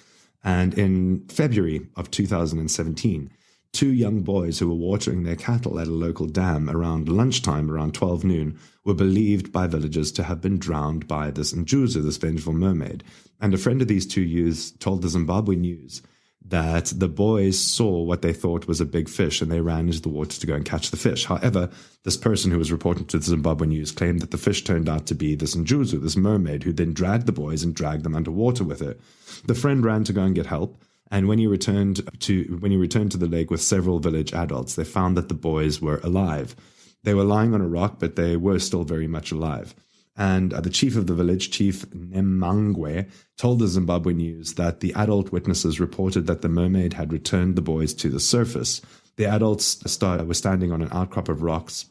And in February of 2017, 2 young boys who were watering their cattle at a local dam around lunchtime, around 12 noon, were believed by villagers to have been drowned by this Njuzu, this vengeful mermaid. And a friend of these 2 youths told the Zimbabwe News that the boys saw what they thought was a big fish and they ran into the water to go and catch the fish. However, this person who was reporting to the Zimbabwe News claimed that the fish turned out to be this Njuzu, this mermaid, who then dragged the boys and dragged them underwater with her. The friend ran to go and get help, and when he returned to the lake with several village adults, they found that the boys were alive. They were lying on a rock, but they were still very much alive. And the chief of the village, Chief Nemangwe, told the Zimbabwe News that the adult witnesses reported that the mermaid had returned the boys to the surface, The adults were standing on an outcrop of rocks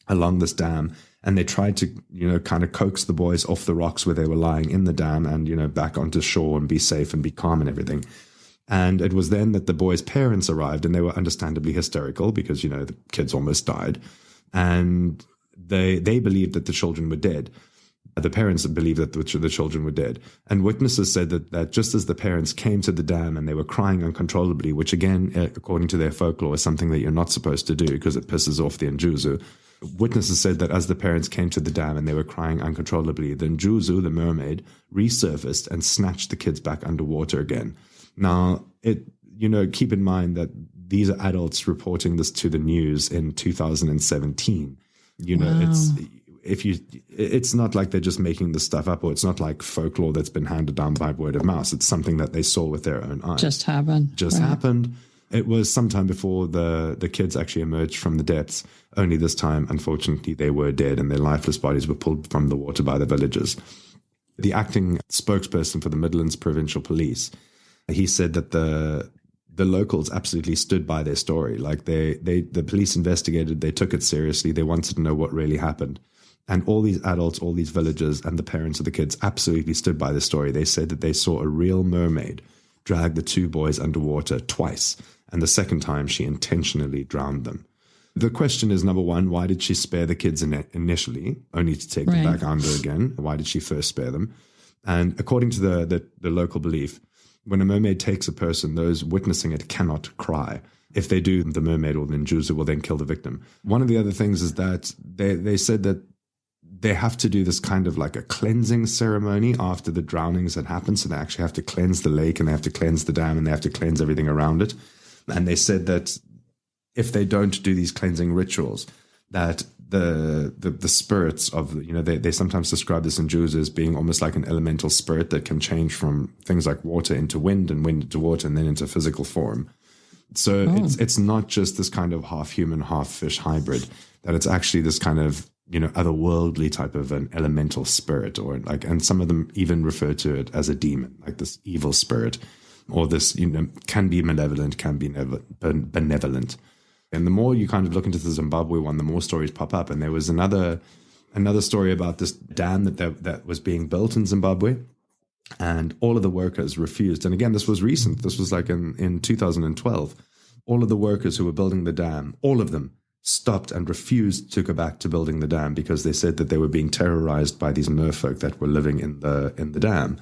along this dam, and they tried to, kind of coax the boys off the rocks where they were lying in the dam and, back onto shore and be safe and be calm and everything. And it was then that the boys' parents arrived, and they were understandably hysterical because, the kids almost died. And they believed that the children were dead. The parents believed that the children were dead. And witnesses said that just as the parents came to the dam and they were crying uncontrollably, which again, according to their folklore, is something that you're not supposed to do because it pisses off the Njuzu. Witnesses said that as the parents came to the dam and they were crying uncontrollably, the Njuzu, the mermaid, resurfaced and snatched the kids back underwater again. Now, keep in mind that these are adults reporting this to the news in 2017. Wow. It's not like they're just making this stuff up, or it's not like folklore that's been handed down by word of mouth. It's something that they saw with their own eyes. Just happened. Happened. It was sometime before the kids actually emerged from the depths. Only this time, unfortunately, they were dead and their lifeless bodies were pulled from the water by the villagers. The acting spokesperson for the Midlands Provincial Police, he said that the locals absolutely stood by their story. Like the police investigated, they took it seriously. They wanted to know what really happened. And all these adults, all these villagers and the parents of the kids absolutely stood by the story. They said that they saw a real mermaid drag the two boys underwater twice. And the second time she intentionally drowned them. The question is, number one, why did she spare the kids initially, only to take them back under again? Why did she first spare them? And according to the local belief, when a mermaid takes a person, those witnessing it cannot cry. If they do, the mermaid or the Njuzu will then kill the victim. One of the other things is that they said that they have to do this kind of like a cleansing ceremony after the drownings had happened. So they actually have to cleanse the lake and they have to cleanse the dam and they have to cleanse everything around it. And they said that if they don't do these cleansing rituals, that the spirits of, they sometimes describe this in Jews as being almost like an elemental spirit that can change from things like water into wind and wind into water and then into physical form. So it's not just this kind of half human, half fish hybrid, that it's actually this kind of, otherworldly type of an elemental spirit, or like, and some of them even refer to it as a demon, like this evil spirit, or this, can be malevolent, can be benevolent. And the more you kind of look into the Zimbabwe one, the more stories pop up. And there was another story about this dam that was being built in Zimbabwe, and all of the workers refused. And again, this was recent. This was like in 2012. All of the workers who were building the dam, all of them stopped and refused to go back to building the dam because they said that they were being terrorized by these merfolk that were living in the dam.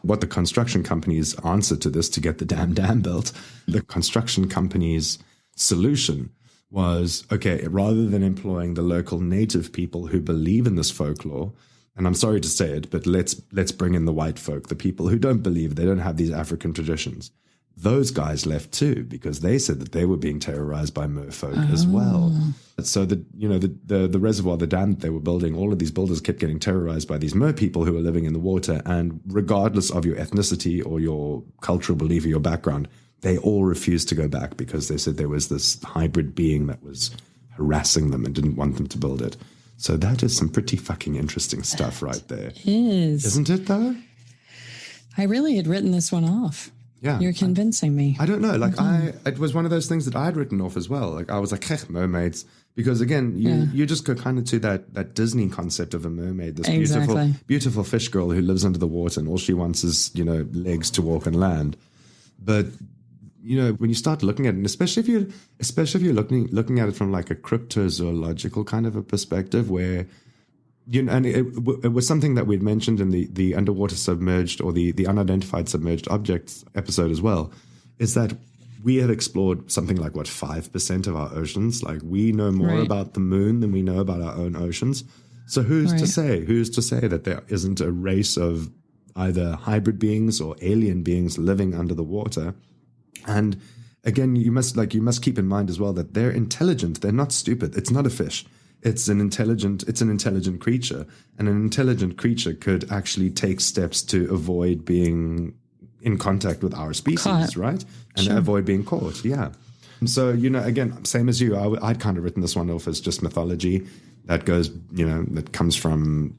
What the construction companies answered to this to get the dam built, the construction companies' solution was, okay, rather than employing the local native people who believe in this folklore, and I'm sorry to say it, but let's bring in the white folk, the people who don't believe, they don't have these African traditions. Those guys left too because they said that they were being terrorized by merfolk as well. So the reservoir, the dam that they were building, all of these builders kept getting terrorized by these mer people who were living in the water. And regardless of your ethnicity or your cultural belief or your background, they all refused to go back because they said there was this hybrid being that was harassing them and didn't want them to build it. So that is some pretty fucking interesting stuff right there. It is. Isn't it though? I really had written this one off. Yeah. You're convincing me. I don't know. Like it was one of those things that I had written off as well. Like I was like, mermaids. Because again, you just go kind of to that Disney concept of a mermaid, this beautiful fish girl who lives under the water and all she wants is, legs to walk on land. But, when you start looking at it, and especially if you're looking at it from like a cryptozoological kind of a perspective where, and it was something that we'd mentioned in the underwater submerged or the unidentified submerged objects episode as well, is that we have explored something like 5% of our oceans. Like we know more about the moon than we know about our own oceans. So who's to say that there isn't a race of either hybrid beings or alien beings living under the water? And again, you must keep in mind as well that they're intelligent. They're not stupid. It's not a fish. It's an intelligent creature, and an intelligent creature could actually take steps to avoid being in contact with our species, right? And avoid being caught. Yeah. So, again, same as you, I'd kind of written this one off as just mythology that goes, that comes from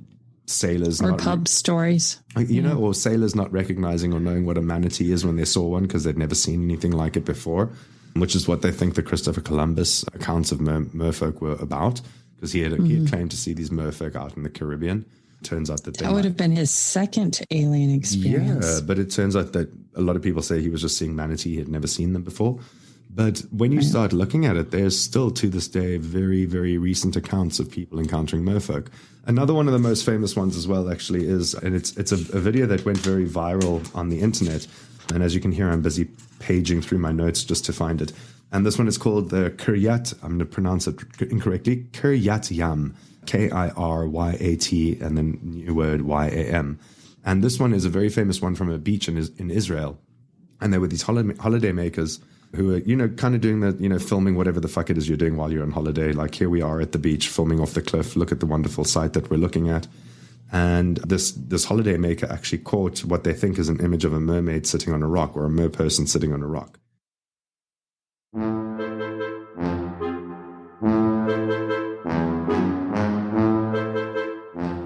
sailors. Or pub stories. Or sailors not recognizing or knowing what a manatee is when they saw one because they'd never seen anything like it before. which is what they think the Christopher Columbus accounts of merfolk were about, because he had claimed to see these merfolk out in the Caribbean. Turns out that would have been his second alien experience. Yeah, but it turns out that a lot of people say he was just seeing manatee. He had never seen them before. But when you start looking at it, there's still to this day very, very recent accounts of people encountering merfolk. Another one of the most famous ones as well, actually, is, and it's a video that went very viral on the internet. And as you can hear, I'm busy paging through my notes just to find it. And this one is called the Kiryat, I'm going to pronounce it incorrectly, Kiryat Yam, Kiryat, and then new word Yam. And this one is a very famous one from a beach in Israel. And there were these holiday makers who are, kind of doing the, filming whatever the fuck it is you're doing while you're on holiday. Like here we are at the beach filming off the cliff. Look at the wonderful sight that we're looking at. And this holiday maker actually caught what they think is an image of a mermaid sitting on a rock, or a merperson sitting on a rock.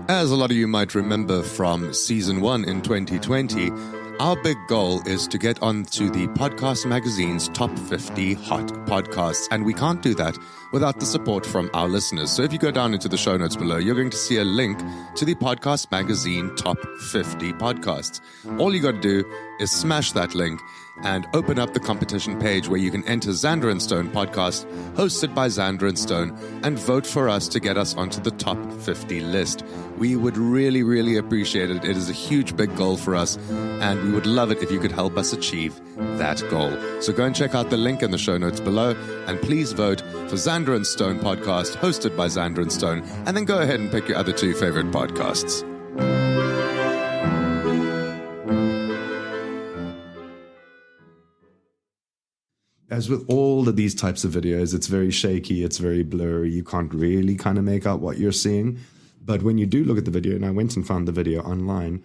As a lot of you might remember from season 1 in 2020, our big goal is to get onto the Podcast Magazine's top 50 hot podcasts, and we can't do that without the support from our listeners. So if you go down into the show notes below, you're going to see a link to the Podcast Magazine top 50 podcasts. All you got to do is smash that link and open up the competition page where you can enter Xander and Stone podcast hosted by Xander and Stone and vote for us to get us onto the top 50 list. We would really, really appreciate it. It is a huge, big goal for us, and we would love it if you could help us achieve that goal. So go and check out the link in the show notes below, and please vote for Xander and Stone podcast hosted by Xander and Stone, and then go ahead and pick your other 2 favorite podcasts. As with all of these types of videos, it's very shaky, it's very blurry. You can't really kind of make out what you're seeing. But when you do look at the video, and I went and found the video online,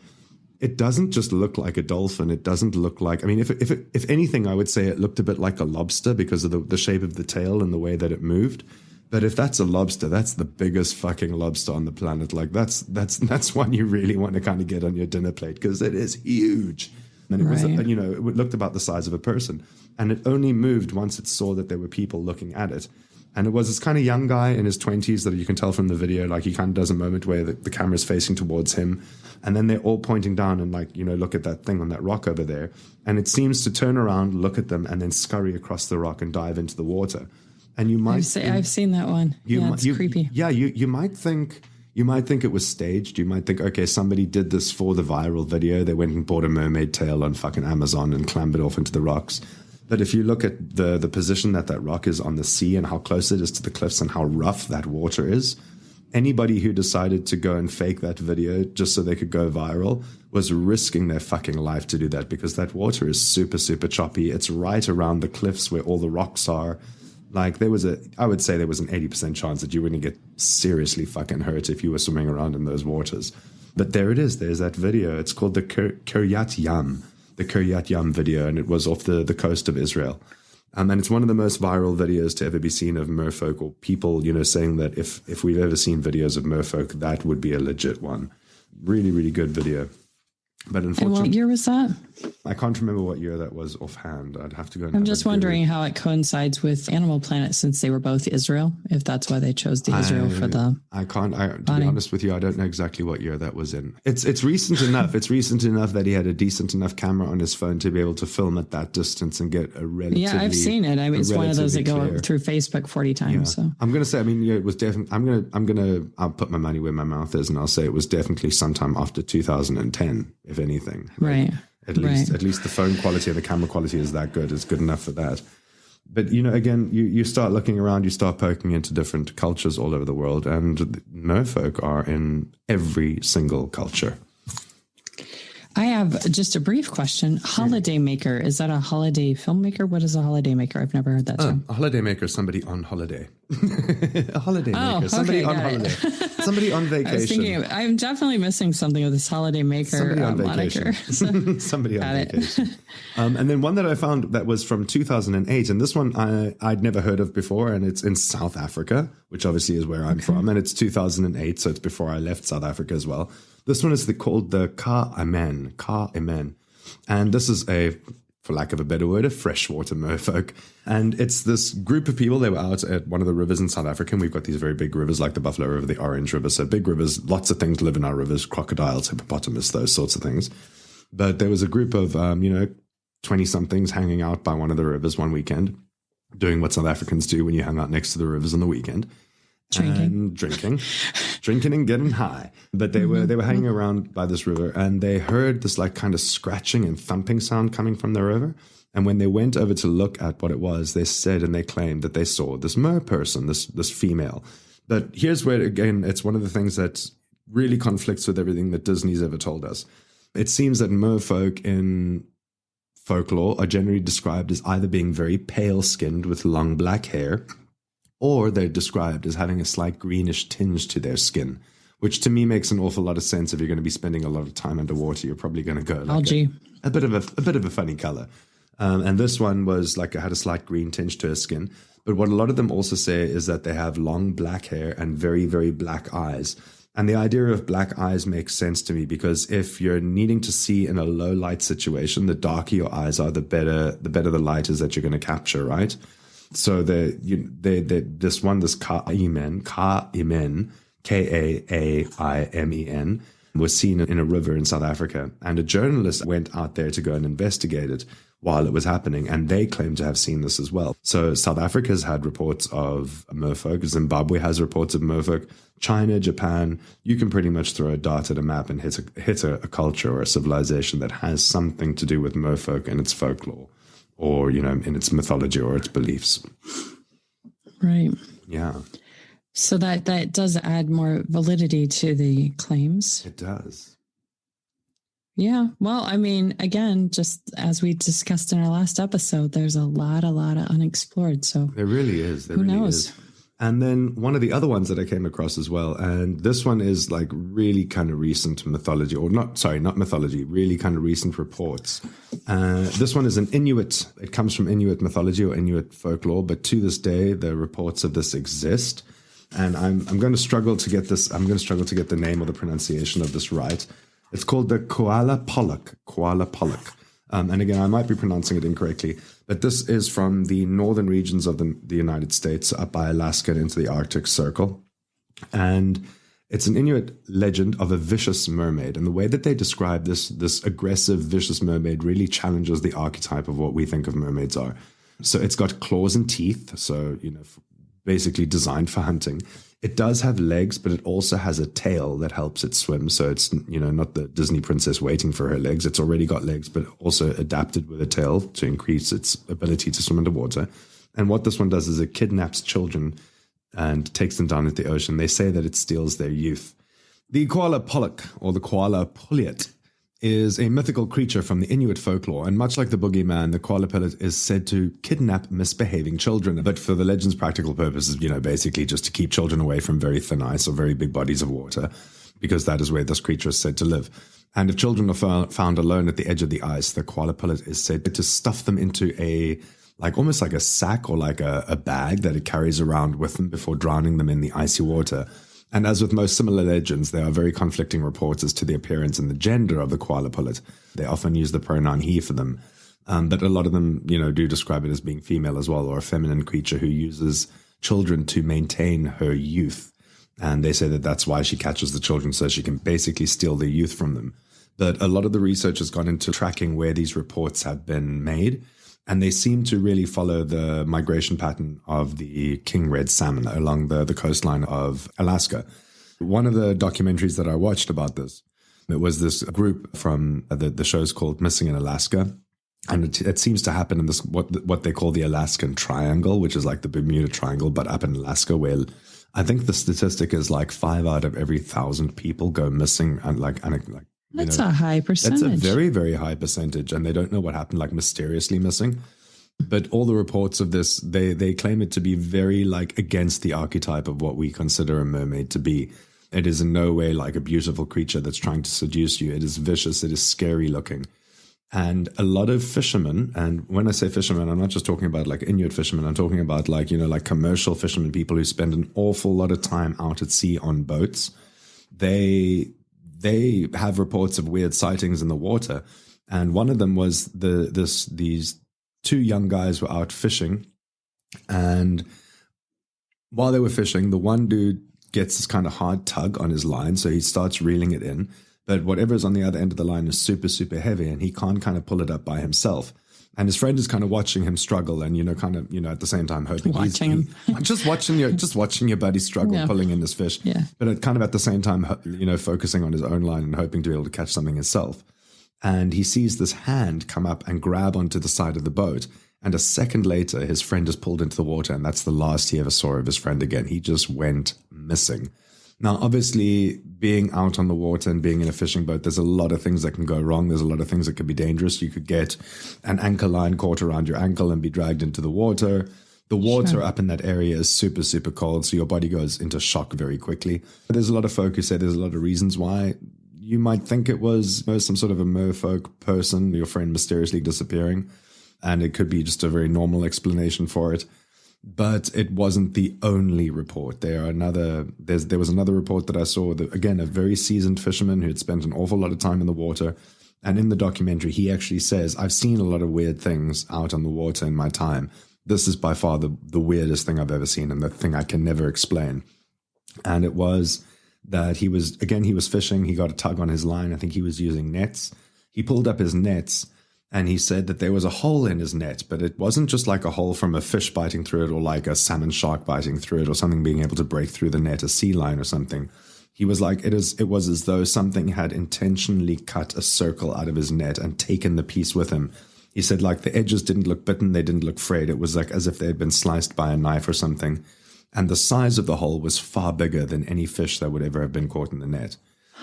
it doesn't just look like a dolphin. It doesn't look like, I mean, if anything, I would say it looked a bit like a lobster because of the shape of the tail and the way that it moved. But if that's a lobster, that's the biggest fucking lobster on the planet. Like that's one you really want to kind of get on your dinner plate, because it is huge. And it was, it looked about the size of a person. And it only moved once it saw that there were people looking at it. And it was this kind of young guy in his 20s that you can tell from the video, like he kind of does a moment where the camera's facing towards him. And then they're all pointing down and look at that thing on that rock over there. And it seems to turn around, look at them, and then scurry across the rock and dive into the water. And you might I've seen that one. It's creepy. Yeah, you might think it was staged. You might think, okay, somebody did this for the viral video. They went and bought a mermaid tail on fucking Amazon and clambered off into the rocks. But if you look at the position that rock is on the sea and how close it is to the cliffs and how rough that water is, anybody who decided to go and fake that video just so they could go viral was risking their fucking life to do that, because that water is super, super choppy. It's right around the cliffs where all the rocks are. Like I would say there was an 80% chance that you wouldn't get seriously fucking hurt if you were swimming around in those waters. But there it is. There's that video. It's called the Kiryat Yam. The Kiryat Yam video, and it was off the coast of Israel. And it's one of the most viral videos to ever be seen of merfolk, or people, saying that if we've ever seen videos of merfolk, that would be a legit one. Really, really good video. But unfortunately, and what year was that? I can't remember what year that was offhand. I'd have to go. I'm just wondering how it coincides with Animal Planet, since they were both Israel. If that's why they chose the Israel for the. To be honest with you, I don't know exactly what year that was in. It's recent enough. It's recent enough that he had a decent enough camera on his phone to be able to film at that distance and get a relatively. Yeah, I've seen it. I mean, it's one of those that go through Facebook 40 times. Yeah. So I'm going to say, it was definitely. I'll put my money where my mouth is, and I'll say it was definitely sometime after 2010, if anything. Right. At least the phone quality and the camera quality is that good. It's good enough for that. But, again, you start looking around, you start poking into different cultures all over the world, and merfolk are in every single culture. I have just a brief question. Holiday maker, is that a holiday filmmaker? What is a holiday maker? I've never heard that term. A holiday maker is somebody on holiday. A holiday maker, somebody on holiday. Somebody on vacation. I was thinking, I'm definitely missing something with this holiday maker somebody on moniker. Vacation. Somebody on vacation. And then one that I found that was from 2008, and this one I'd never heard of before, and it's in South Africa, which obviously is where I'm from, and it's 2008, so it's before I left South Africa as well. This one is called the Ka Amen. And this is a for lack of a better word, a freshwater merfolk. And it's this group of people. They were out at one of the rivers in South Africa. And we've got these very big rivers like the Buffalo River, the Orange River. So big rivers, lots of things live in our rivers, crocodiles, hippopotamus, those sorts of things. But there was a group of, 20-somethings hanging out by one of the rivers one weekend, doing what South Africans do when you hang out next to the rivers on the weekend. Drinking and getting high. But they were hanging around by this river, and they heard this like kind of scratching and thumping sound coming from the river. And when they went over to look at what it was, they said and they claimed that they saw this mer person, this female. But here's where, again, it's one of the things that really conflicts with everything that Disney's ever told us. It seems that merfolk in folklore are generally described as either being very pale-skinned with long black hair, or they're described as having a slight greenish tinge to their skin, which to me makes an awful lot of sense. If you're going to be spending a lot of time underwater, you're probably going to go like algae, a bit of a funny color. And this one was like it had a slight green tinge to her skin. But what a lot of them also say is that they have long black hair and very, very black eyes. And the idea of black eyes makes sense to me because if you're needing to see in a low light situation, the darker your eyes are, the better the light is that you're going to capture, right? So this Kaamen, K-A-A-I-M-E-N, was seen in a river in South Africa. And a journalist went out there to go and investigate it while it was happening. And they claim to have seen this as well. So South Africa's had reports of merfolk. Zimbabwe has reports of merfolk. China, Japan, you can pretty much throw a dart at a map and hit a culture or a civilization that has something to do with merfolk and its folklore, or, in its mythology or its beliefs. Right. Yeah. So that does add more validity to the claims. It does. Yeah. Well, I mean, again, just as we discussed in our last episode, there's a lot of unexplored. So there really is. Who knows? And then one of the other ones that I came across as well, and this one is like really kind of recent mythology, or not mythology, really kind of recent reports. This one is an Inuit. It comes from Inuit mythology or Inuit folklore, but to this day, the reports of this exist. And I'm going to struggle to get this. I'm going to struggle to get the name or the pronunciation of this right. It's called the Koala Pollock. And again, I might be pronouncing it incorrectly, but this is from the northern regions of the United States, up by Alaska and into the Arctic Circle. And it's an Inuit legend of a vicious mermaid. And the way that they describe this aggressive, vicious mermaid really challenges the archetype of what we think of mermaids are. So it's got claws and teeth, so, basically designed for hunting. It does have legs, but it also has a tail that helps it swim. So it's, not the Disney princess waiting for her legs. It's already got legs, but also adapted with a tail to increase its ability to swim underwater. And what this one does is it kidnaps children and takes them down into the ocean. They say that it steals their youth. The koala pollock, or the koala pulliat, is a mythical creature from the Inuit folklore, and much like the boogeyman, the koala pulliat is said to kidnap misbehaving children, but for the legend's practical purposes, basically just to keep children away from very thin ice or very big bodies of water, because that is where this creature is said to live. And if children are found alone at the edge of the ice, the koala pulliat is said to stuff them into almost like a sack or like a bag that it carries around with them before drowning them in the icy water. And as with most similar legends, there are very conflicting reports as to the appearance and the gender of the koala pulliat. They often use the pronoun he for them. But a lot of them, do describe it as being female as well, or a feminine creature who uses children to maintain her youth. And they say that that's why she catches the children, so she can basically steal their youth from them. But a lot of the research has gone into tracking where these reports have been made. And they seem to really follow the migration pattern of the king red salmon along the coastline of Alaska. One of the documentaries that I watched about this, it was this group from the show's called Missing in Alaska. And it seems to happen in this what they call the Alaskan Triangle, which is like the Bermuda Triangle, but up in Alaska, where I think the statistic is like 5 out of every 1,000 people go missing, and that's a high percentage. That's a very, very high percentage. And they don't know what happened, like mysteriously missing. But all the reports of this, they claim it to be very against the archetype of what we consider a mermaid to be. It is in no way like a beautiful creature that's trying to seduce you. It is vicious. It is scary looking. And a lot of fishermen, and when I say fishermen, I'm not just talking about like Inuit fishermen. I'm talking about like commercial fishermen, people who spend an awful lot of time out at sea on boats. They have reports of weird sightings in the water. And one of them was these two young guys were out fishing, and while they were fishing, the one dude gets this kind of hard tug on his line, so he starts reeling it in. But whatever's on the other end of the line is super, super heavy, and he can't kind of pull it up by himself. And his friend is kind of watching him struggle, and at the same time hoping just watching your buddy struggle pulling in this fish. Yeah. But kind of at the same time, focusing on his own line and hoping to be able to catch something himself. And he sees this hand come up and grab onto the side of the boat. And a second later, his friend is pulled into the water, and that's the last he ever saw of his friend again. He just went missing. Now, obviously, being out on the water and being in a fishing boat, there's a lot of things that can go wrong. There's a lot of things that could be dangerous. You could get an anchor line caught around your ankle and be dragged into the water. The water up in that area is super, super cold, so your body goes into shock very quickly. There's a lot of focus there. There's a lot of reasons why you might think it was some sort of a merfolk person, your friend mysteriously disappearing, and it could be just a very normal explanation for it. But it wasn't the only report. There was another report that I saw, that, again, a very seasoned fisherman who had spent an awful lot of time in the water. And in the documentary, he actually says, I've seen a lot of weird things out on the water in my time. This is by far the weirdest thing I've ever seen, and the thing I can never explain. And it was that he was fishing. He got a tug on his line. I think he was using nets. He pulled up his nets, and he said that there was a hole in his net, but it wasn't just like a hole from a fish biting through it, or like a salmon shark biting through it, or something being able to break through the net, a sea lion or something. He was like, it was as though something had intentionally cut a circle out of his net and taken the piece with him. He said, like, the edges didn't look bitten, they didn't look frayed. It was like as if they had been sliced by a knife or something. And the size of the hole was far bigger than any fish that would ever have been caught in the net.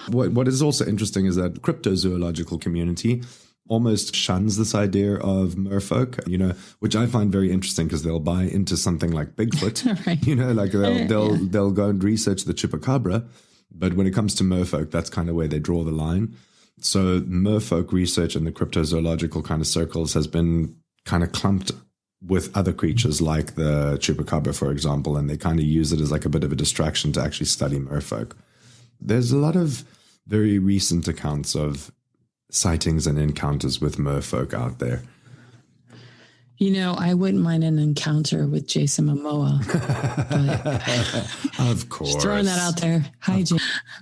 What is also interesting is that cryptozoological community almost shuns this idea of merfolk, which I find very interesting, because they'll buy into something like Bigfoot, right. They'll go and research the chupacabra, but when it comes to merfolk, that's kind of where they draw the line. So merfolk research in the cryptozoological kind of circles has been kind of clumped with other creatures like the chupacabra, for example, and they kind of use it as like a bit of a distraction to actually study merfolk. There's a lot of very recent accounts of sightings and encounters with merfolk out there. I wouldn't mind an encounter with Jason Momoa. Of course. Just throwing that out there. Hi, Jason.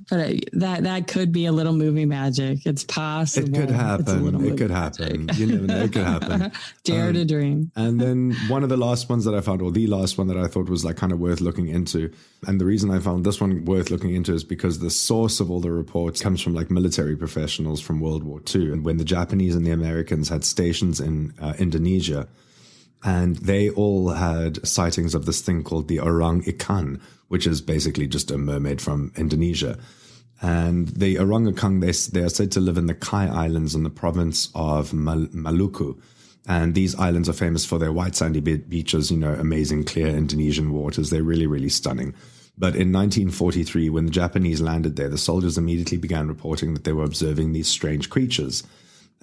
But that could be a little movie magic. It's possible. It could happen. It could happen. You never know. It could happen. Dare to dream. And then one of the last ones that I found, or the last one that I thought was like kind of worth looking into. And the reason I found this one worth looking into is because the source of all the reports comes from like military professionals from World War II. And when the Japanese and the Americans had stations in Indonesia, and they all had sightings of this thing called the orang ikan, which is basically just a mermaid from Indonesia. And the orang ikan, they are said to live in the Kai Islands in the province of Maluku. And these islands are famous for their white sandy beaches, amazing clear Indonesian waters. They're really, really stunning. But in 1943, when the Japanese landed there, the soldiers immediately began reporting that they were observing these strange creatures.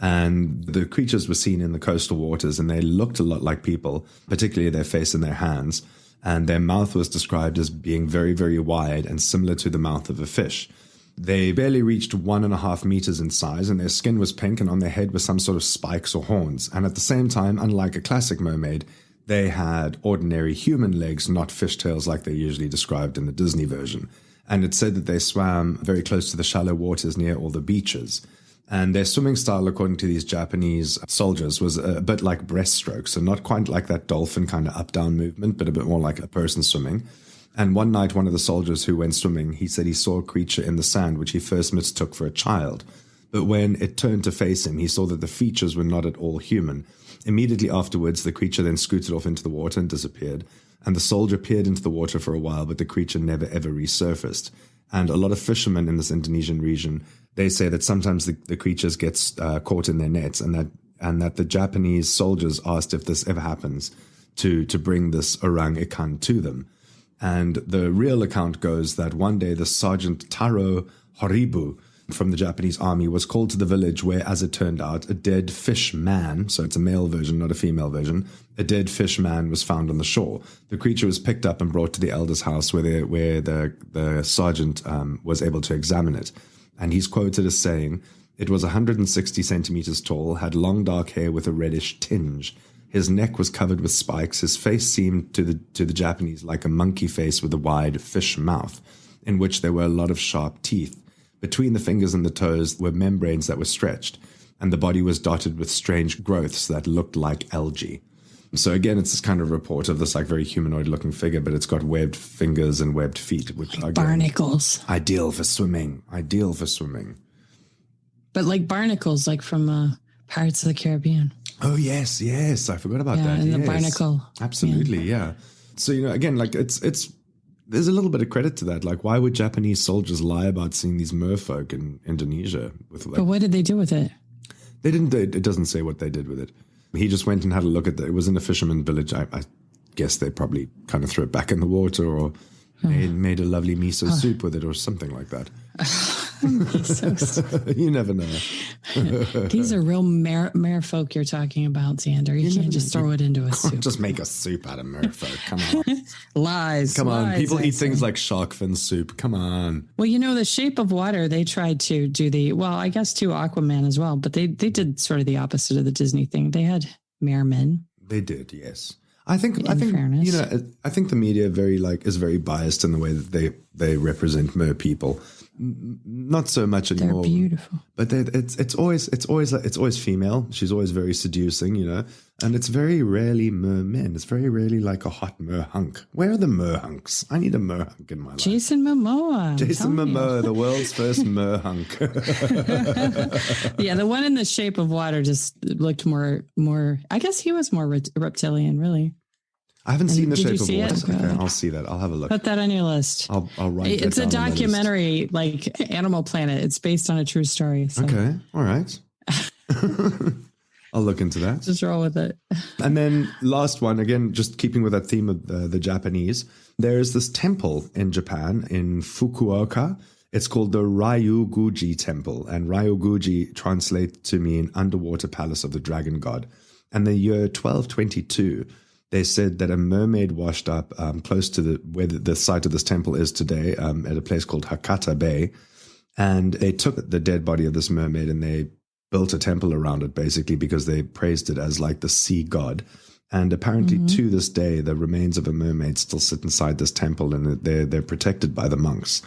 And the creatures were seen in the coastal waters, and they looked a lot like people, particularly their face and their hands. And their mouth was described as being very, very wide and similar to the mouth of a fish. They barely reached 1.5 meters in size, and their skin was pink, and on their head was some sort of spikes or horns. And at the same time, unlike a classic mermaid, they had ordinary human legs, not fishtails like they're usually described in the Disney version. And it's said that they swam very close to the shallow waters near all the beaches. And their swimming style, according to these Japanese soldiers, was a bit like breaststroke. So not quite like that dolphin kind of up-down movement, but a bit more like a person swimming. And one night, one of the soldiers who went swimming, he said he saw a creature in the sand, which he first mistook for a child. But when it turned to face him, he saw that the features were not at all human. Immediately afterwards, the creature then scooted off into the water and disappeared. And the soldier peered into the water for a while, but the creature never ever resurfaced. And a lot of fishermen in this Indonesian region, they say that sometimes the creatures get caught in their nets, and that the Japanese soldiers asked if this ever happens to bring this orang ikan to them. And the real account goes that one day the Sergeant Taro Horibu from the Japanese army was called to the village where, as it turned out, a dead fish man, so it's a male version, not a female version, a dead fish man was found on the shore. The creature was picked up and brought to the elder's house where the sergeant was able to examine it. And he's quoted as saying It was 160 centimeters tall, had long dark hair with a reddish tinge. His neck was covered with spikes. His face seemed to the Japanese like a monkey face with a wide fish mouth, in which there were a lot of sharp teeth. Between the fingers and the toes were membranes that were stretched, and the body was dotted with strange growths that looked like algae. So again, it's this kind of report of this like very humanoid-looking figure, but it's got webbed fingers and webbed feet, which are barnacles. Ideal for swimming. But like barnacles, like from Pirates of the Caribbean. Oh, yes. I forgot about that. And the barnacle. Absolutely, yeah. So, again, like it's there's a little bit of credit to that. Like, why would Japanese soldiers lie about seeing these merfolk in Indonesia? But what did they do with it? They didn't. It doesn't say what they did with it. He just went and had a look at it. It was in a fisherman village. I guess they probably kind of threw it back in the water or made a lovely miso soup with it or something like that. You never know. These are real merfolk you're talking about, Xander. You can't just throw it into a soup. Just make a soup out of merfolk. Come on. Lies. Come on. Lies, People eat things like shark fin soup. Come on. Well, The Shape of Water, they tried to do I guess too, Aquaman as well, but they did sort of the opposite of the Disney thing. They had mermen. They did, yes. I think fairness. I think the media is very biased in the way that they represent mer people. Not so much anymore. They're beautiful, but it's always female. She's always very seducing, and it's very rarely mermen. It's very rarely like a hot mer hunk. Where are the mer hunks? I need a mer hunk in my life. Jason Momoa, the world's first mer hunk. Yeah, the one in The Shape of Water just looked more. I guess he was more reptilian, really. I haven't seen The Shape of Water. Okay, I'll see that. I'll have a look. Put that on your list. I'll write that It's a documentary, like Animal Planet. It's based on a true story. So. Okay. All right. I'll look into that. Just roll with it. And then last one, again, just keeping with that theme of the Japanese, there is this temple in Japan, in Fukuoka. It's called the Ryuguji Temple. And Ryuguji translates to mean underwater palace of the dragon god. And the year 1222, they said that a mermaid washed up close to where the site of this temple is today, at a place called Hakata Bay. And they took the dead body of this mermaid and they built a temple around it, basically, because they praised it as like the sea god. And apparently to this day, the remains of a mermaid still sit inside this temple, and they're protected by the monks.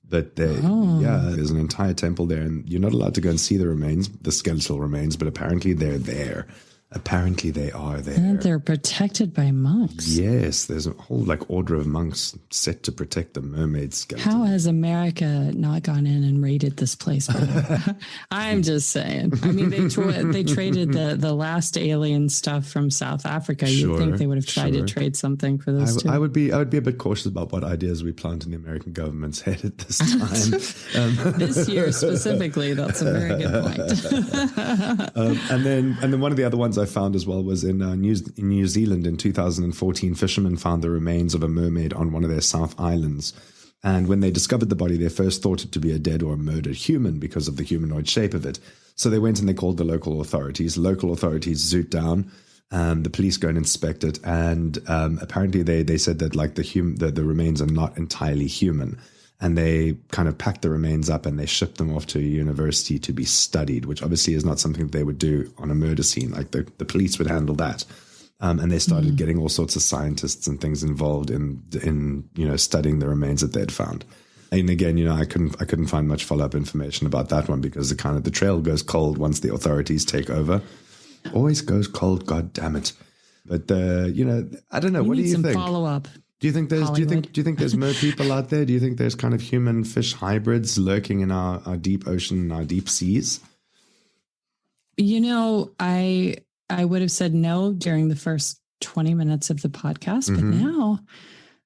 But there's an entire temple there, and you're not allowed to go and see the remains, the skeletal remains, but apparently they're there. Apparently they are there. And they're protected by monks. Yes, there's a whole order of monks set to protect the mermaid skeleton. How has America not gone in and raided this place? I'm just saying. I mean, they traded the last alien stuff from South Africa. You'd think they would have tried to trade something for those two. I would be a bit cautious about what ideas we plant in the American government's head at this time. This year specifically, that's a very good point. And then one of the other ones I found as well was in New Zealand in 2014. Fishermen found the remains of a mermaid on one of their South Islands. And when they discovered the body, they first thought it to be a dead or a murdered human because of the humanoid shape of it. So they went and they called the local authorities. Local authorities zoot down. The police go and inspect it. And apparently they said that the remains are not entirely human. And they kind of packed the remains up and they shipped them off to a university to be studied, which obviously is not something that they would do on a murder scene. Like the police would handle that. And they started getting all sorts of scientists and things involved in studying the remains that they'd found. And again, I couldn't find much follow-up information about that one because the trail goes cold once the authorities take over. Always goes cold, God damn it. But I don't know. What do you think? Follow-up. Do you think there's mer people out there? Do you think there's kind of human fish hybrids lurking in our deep ocean, our deep seas? I would have said no during the first 20 minutes of the podcast, but now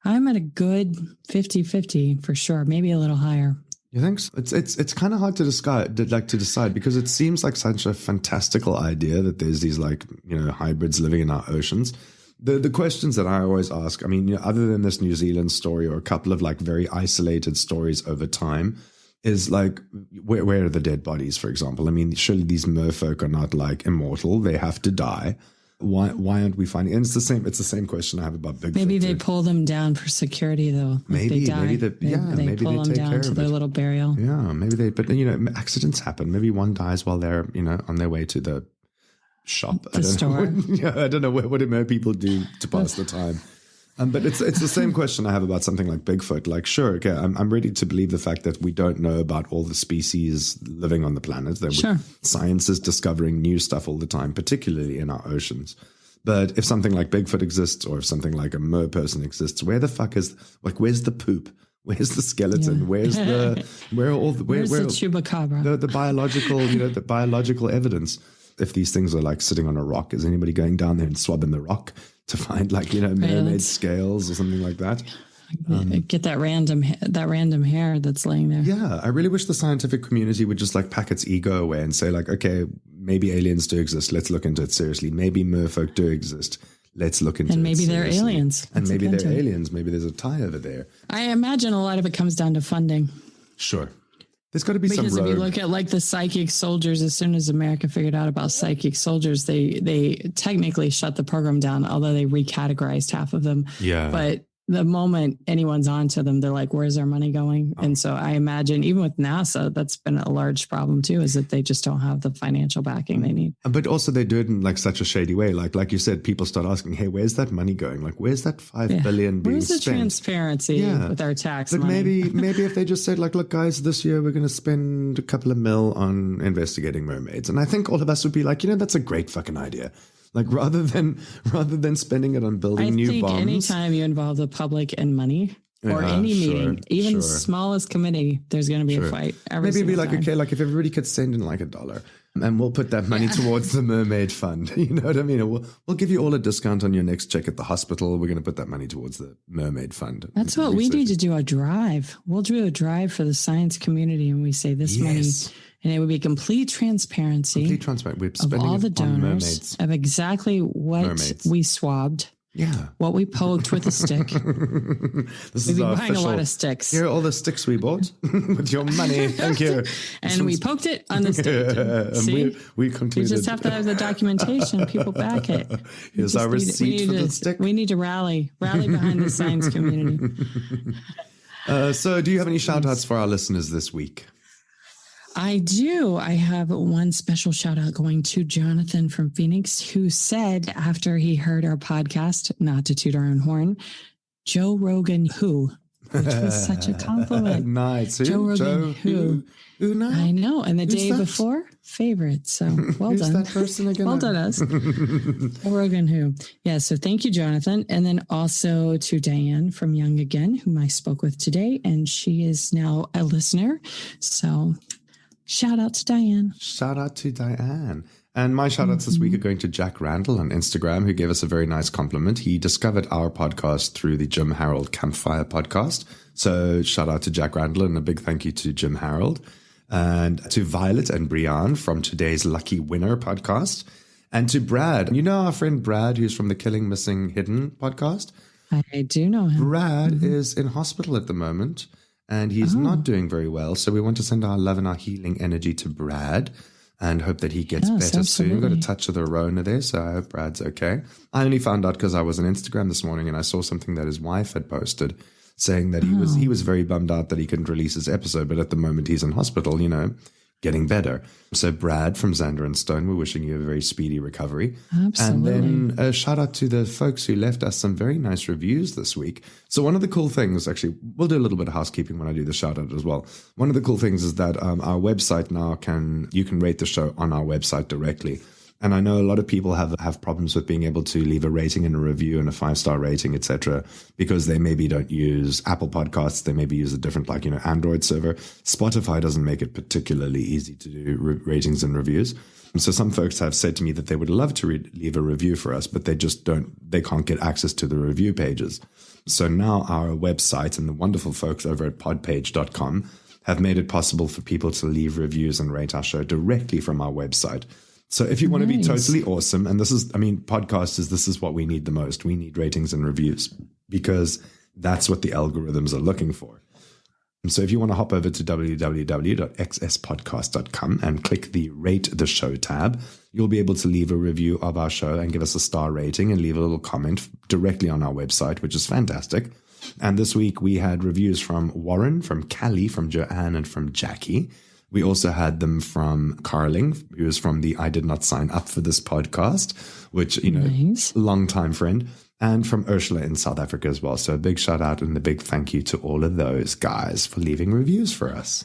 I'm at a good 50-50 for sure, maybe a little higher. You think so? It's kind of hard to decide because it seems like such a fantastical idea that there's these hybrids living in our oceans. The questions that I always ask, I mean, other than this New Zealand story or a couple of very isolated stories over time, is where are the dead bodies, for example? I mean, surely these merfolk are not immortal. They have to die. Why aren't we finding? And it's the same question I have about Bigfoot. Maybe they too. pull them down for security, though. Maybe, if they die, maybe they pull them take care down to of their it. little burial. Yeah, maybe they. But accidents happen. Maybe one dies while they're on their way to the shop. The store. I don't know what do mer people do to pass the time. But it's the same question I have about something like Bigfoot. Like, sure, okay, I'm ready to believe the fact that we don't know about all the species living on the planet. Sure. Science is discovering new stuff all the time, particularly in our oceans. But if something like Bigfoot exists, or if something like a mer person exists, where the fuck where's the poop? Where's the skeleton? Yeah. Where's the chupacabra? The biological, the biological evidence. If these things are like sitting on a rock, is anybody going down there and swabbing the rock to find mermaid scales or something like that? Get that random hair that's laying there. Yeah, I really wish the scientific community would just pack its ego away and say okay, maybe aliens do exist. Let's look into it seriously. Maybe merfolk do exist. Let's look into it. And maybe they're seriously. aliens. And maybe they're aliens. Maybe there's a tie over there. I imagine a lot of it comes down to funding. Sure. There's got to be some rogue. Because if you look at the psychic soldiers, as soon as America figured out about psychic soldiers, they technically shut the program down, although they recategorized half of them. Yeah. But the moment anyone's onto them, they're like, where's our money going? And so I imagine even with NASA, that's been a large problem too, is that they just don't have the financial backing they need. But also they do it in such a shady way. Like you said, people start asking, hey, where's that money going? Where's that $5 billion being Where's the spent? transparency with our tax But money? maybe if they just said look, guys, this year we're going to spend a couple of mil on investigating mermaids. And I think all of us would be that's a great fucking idea. Rather than spending it on building new bombs. Anytime you involve the public and money or any meeting, even the smallest committee, there's going to be a fight. Maybe it'd be okay, if everybody could send in $1, and we'll put that money towards the mermaid fund. You know what I mean? We'll give you all a discount on your next check at the hospital. We're going to put that money towards the mermaid fund. That's what we need to do, a drive. We'll do a drive for the science community, and we say this money. And it would be complete transparency. Complete transparent. We're of spending all the it on donors, mermaids. of exactly what we swabbed. Yeah. What we poked with a stick. This We'd is be our buying official, a lot of sticks. Here are all the sticks we bought with your money. Thank you. And we poked it on the stick. And See? we concluded. We just have to have the documentation. People back it. Here's our receipt for the stick. We need to rally behind the science community. So do you have any shout outs for our listeners this week? I do. I have one special shout out going to Jonathan from Phoenix, who said after he heard our podcast, not to toot our own horn, Joe Rogan who, which was such a compliment. Nice. Joe Rogan who. I know. And the day before, favorite. So well Who's done. that person again? Well done, us. Joe Rogan who. Yeah. So thank you, Jonathan. And then also to Diane from Young Again, whom I spoke with today. And she is now a listener. So shout out to Diane. Shout out to Diane. And my shout outs this week are going to Jack Randall on Instagram, who gave us a very nice compliment. He discovered our podcast through the Jim Harold Campfire podcast. So shout out to Jack Randall and a big thank you to Jim Harold. And to Violet and Brianne from today's Lucky Winner podcast. And to Brad. You know our friend Brad, who's from the Killing Missing Hidden podcast? I do know him. Brad is in hospital at the moment. And he's not doing very well. So we want to send our love and our healing energy to Brad and hope that he gets better soon. Got a touch of the Rona there, so I hope Brad's okay. I only found out because I was on Instagram this morning and I saw something that his wife had posted saying that he was very bummed out that he couldn't release his episode, but at the moment he's in hospital, getting better. So Brad from Xander Stone, we're wishing you a very speedy recovery. Absolutely. And then a shout out to the folks who left us some very nice reviews this week. So one of the cool things, actually, we'll do a little bit of housekeeping when I do the shout out as well. One of the cool things is that our website now you can rate the show on our website directly. And I know a lot of people have problems with being able to leave a rating and a review and a 5-star rating, etc., because they maybe don't use Apple Podcasts. They maybe use a different, Android server. Spotify doesn't make it particularly easy to do ratings and reviews. And so some folks have said to me that they would love to leave a review for us, but they can't get access to the review pages. So now our website and the wonderful folks over at podpage.com have made it possible for people to leave reviews and rate our show directly from our website. So if you want to be totally awesome, and this is what we need the most. We need ratings and reviews because that's what the algorithms are looking for. And so if you want to hop over to www.xspodcast.com and click the Rate the Show tab, you'll be able to leave a review of our show and give us a star rating and leave a little comment directly on our website, which is fantastic. And this week we had reviews from Warren, from Callie, from Joanne, and from Jackie. We also had them from Carling, who is from the I Did Not Sign Up for This podcast, which, Nice. Longtime friend, and from Ursula in South Africa as well. So a big shout out and a big thank you to all of those guys for leaving reviews for us.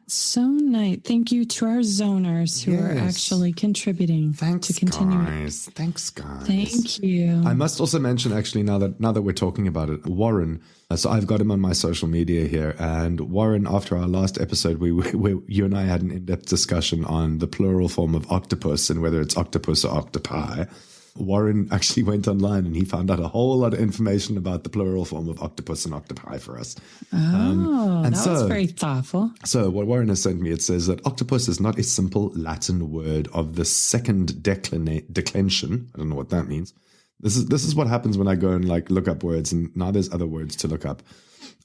So nice. Thank you to our zoners who are actually contributing to continue. Guys. Thanks, guys. Thank you. I must also mention, actually, now that we're talking about it, Warren. So I've got him on my social media here, and Warren, after our last episode, we you and I had an in-depth discussion on the plural form of octopus and whether it's octopus or octopi. Warren actually went online and he found out a whole lot of information about the plural form of octopus and octopi for us. That was very thoughtful. So what Warren has sent me, it says that octopus is not a simple Latin word of the second declension. I don't know what that means. This is what happens when I go and look up words, and now there's other words to look up.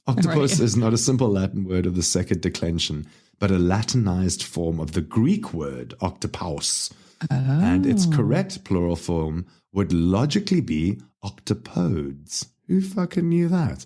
Octopus is not a simple Latin word of the second declension, but a Latinized form of the Greek word octopaus. And its correct plural form would logically be octopodes. Who fucking knew that?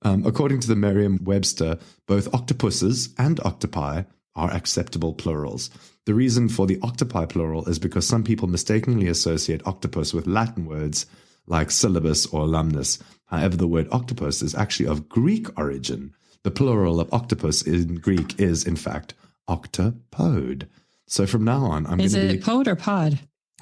According to the Merriam-Webster, both octopuses and octopi are acceptable plurals. The reason for the octopi plural is because some people mistakenly associate octopus with Latin words like syllabus or alumnus. However, the word octopus is actually of Greek origin. The plural of octopus in Greek is, in fact, octopode. So from now on, I'm going to be... Is it pod or pod?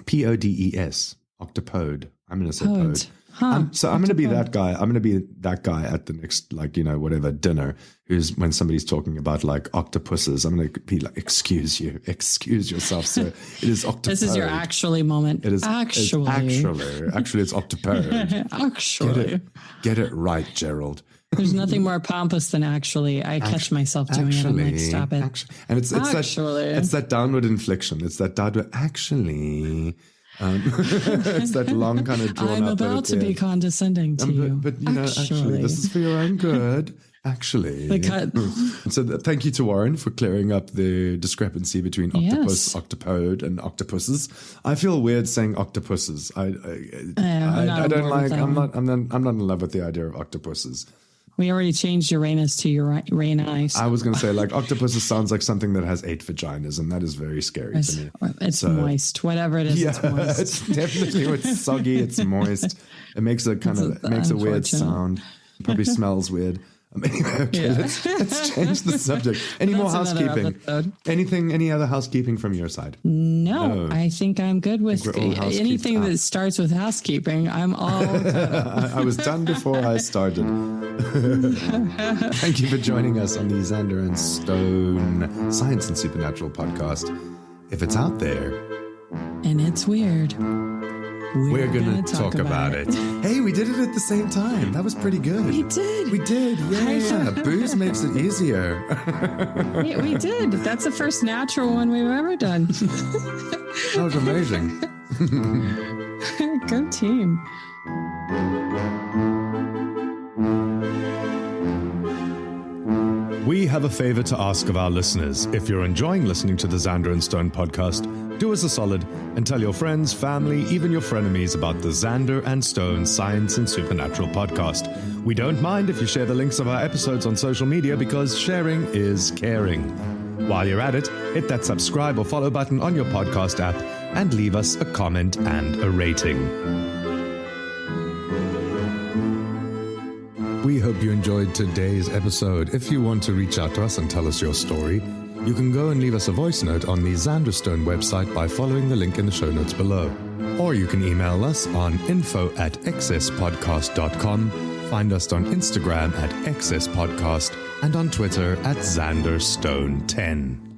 Podes. Octopode. I'm going to say Podes. pod. Huh. I'm going to be that guy. I'm going to be that guy at the next, whatever dinner, who's when somebody's talking about octopuses, I'm going to be like, excuse yourself, sir. It is octopode. This is your actually moment. It is actually, it's octopode. Actually. Get it right, Gerald. There's nothing more pompous than actually. I catch myself doing it. I'm like, stop it. And it's that downward inflection. It's that downward, actually. It's that long kind of drawn I'm up. about to be condescending to you. But actually, this is for your own good. Actually. So thank you to Warren for clearing up the discrepancy between octopus, octopode, and octopuses. I feel weird saying octopuses. I don't like. I'm not in love with the idea of octopuses. We already changed Uranus to Uranice. I was going to say, octopuses sounds like something that has 8 vaginas, and that is very scary to me. It's moist. Whatever it is, it's moist. It's definitely, it's soggy, it's moist. It makes a weird sound. It probably smells weird. Anyway, okay, let's change the subject. Any more housekeeping? Any other housekeeping from your side? No, I think I'm good with anything that starts with housekeeping. I'm all I was done before I started. Thank you for joining us on the Xander and Stone Science and Supernatural podcast. If it's out there and it's weird, we're going to talk about it. Hey, we did it at the same time. That was pretty good. We did. Yeah. Booze makes it easier. We did. That's the first natural one we've ever done. That was amazing. Go team. We have a favor to ask of our listeners. If you're enjoying listening to the Xander and Stone podcast, do us a solid and tell your friends, family, even your frenemies about the Xander and Stone Science and Supernatural podcast. We don't mind if you share the links of our episodes on social media because sharing is caring. While you're at it, hit that subscribe or follow button on your podcast app and leave us a comment and a rating. We hope you enjoyed today's episode. If you want to reach out to us and tell us your story, you can go and leave us a voice note on the Xander Stone website by following the link in the show notes below. Or you can email us on info@excesspodcast.com, find us on Instagram @excesspodcast, and on Twitter @XanderStone10.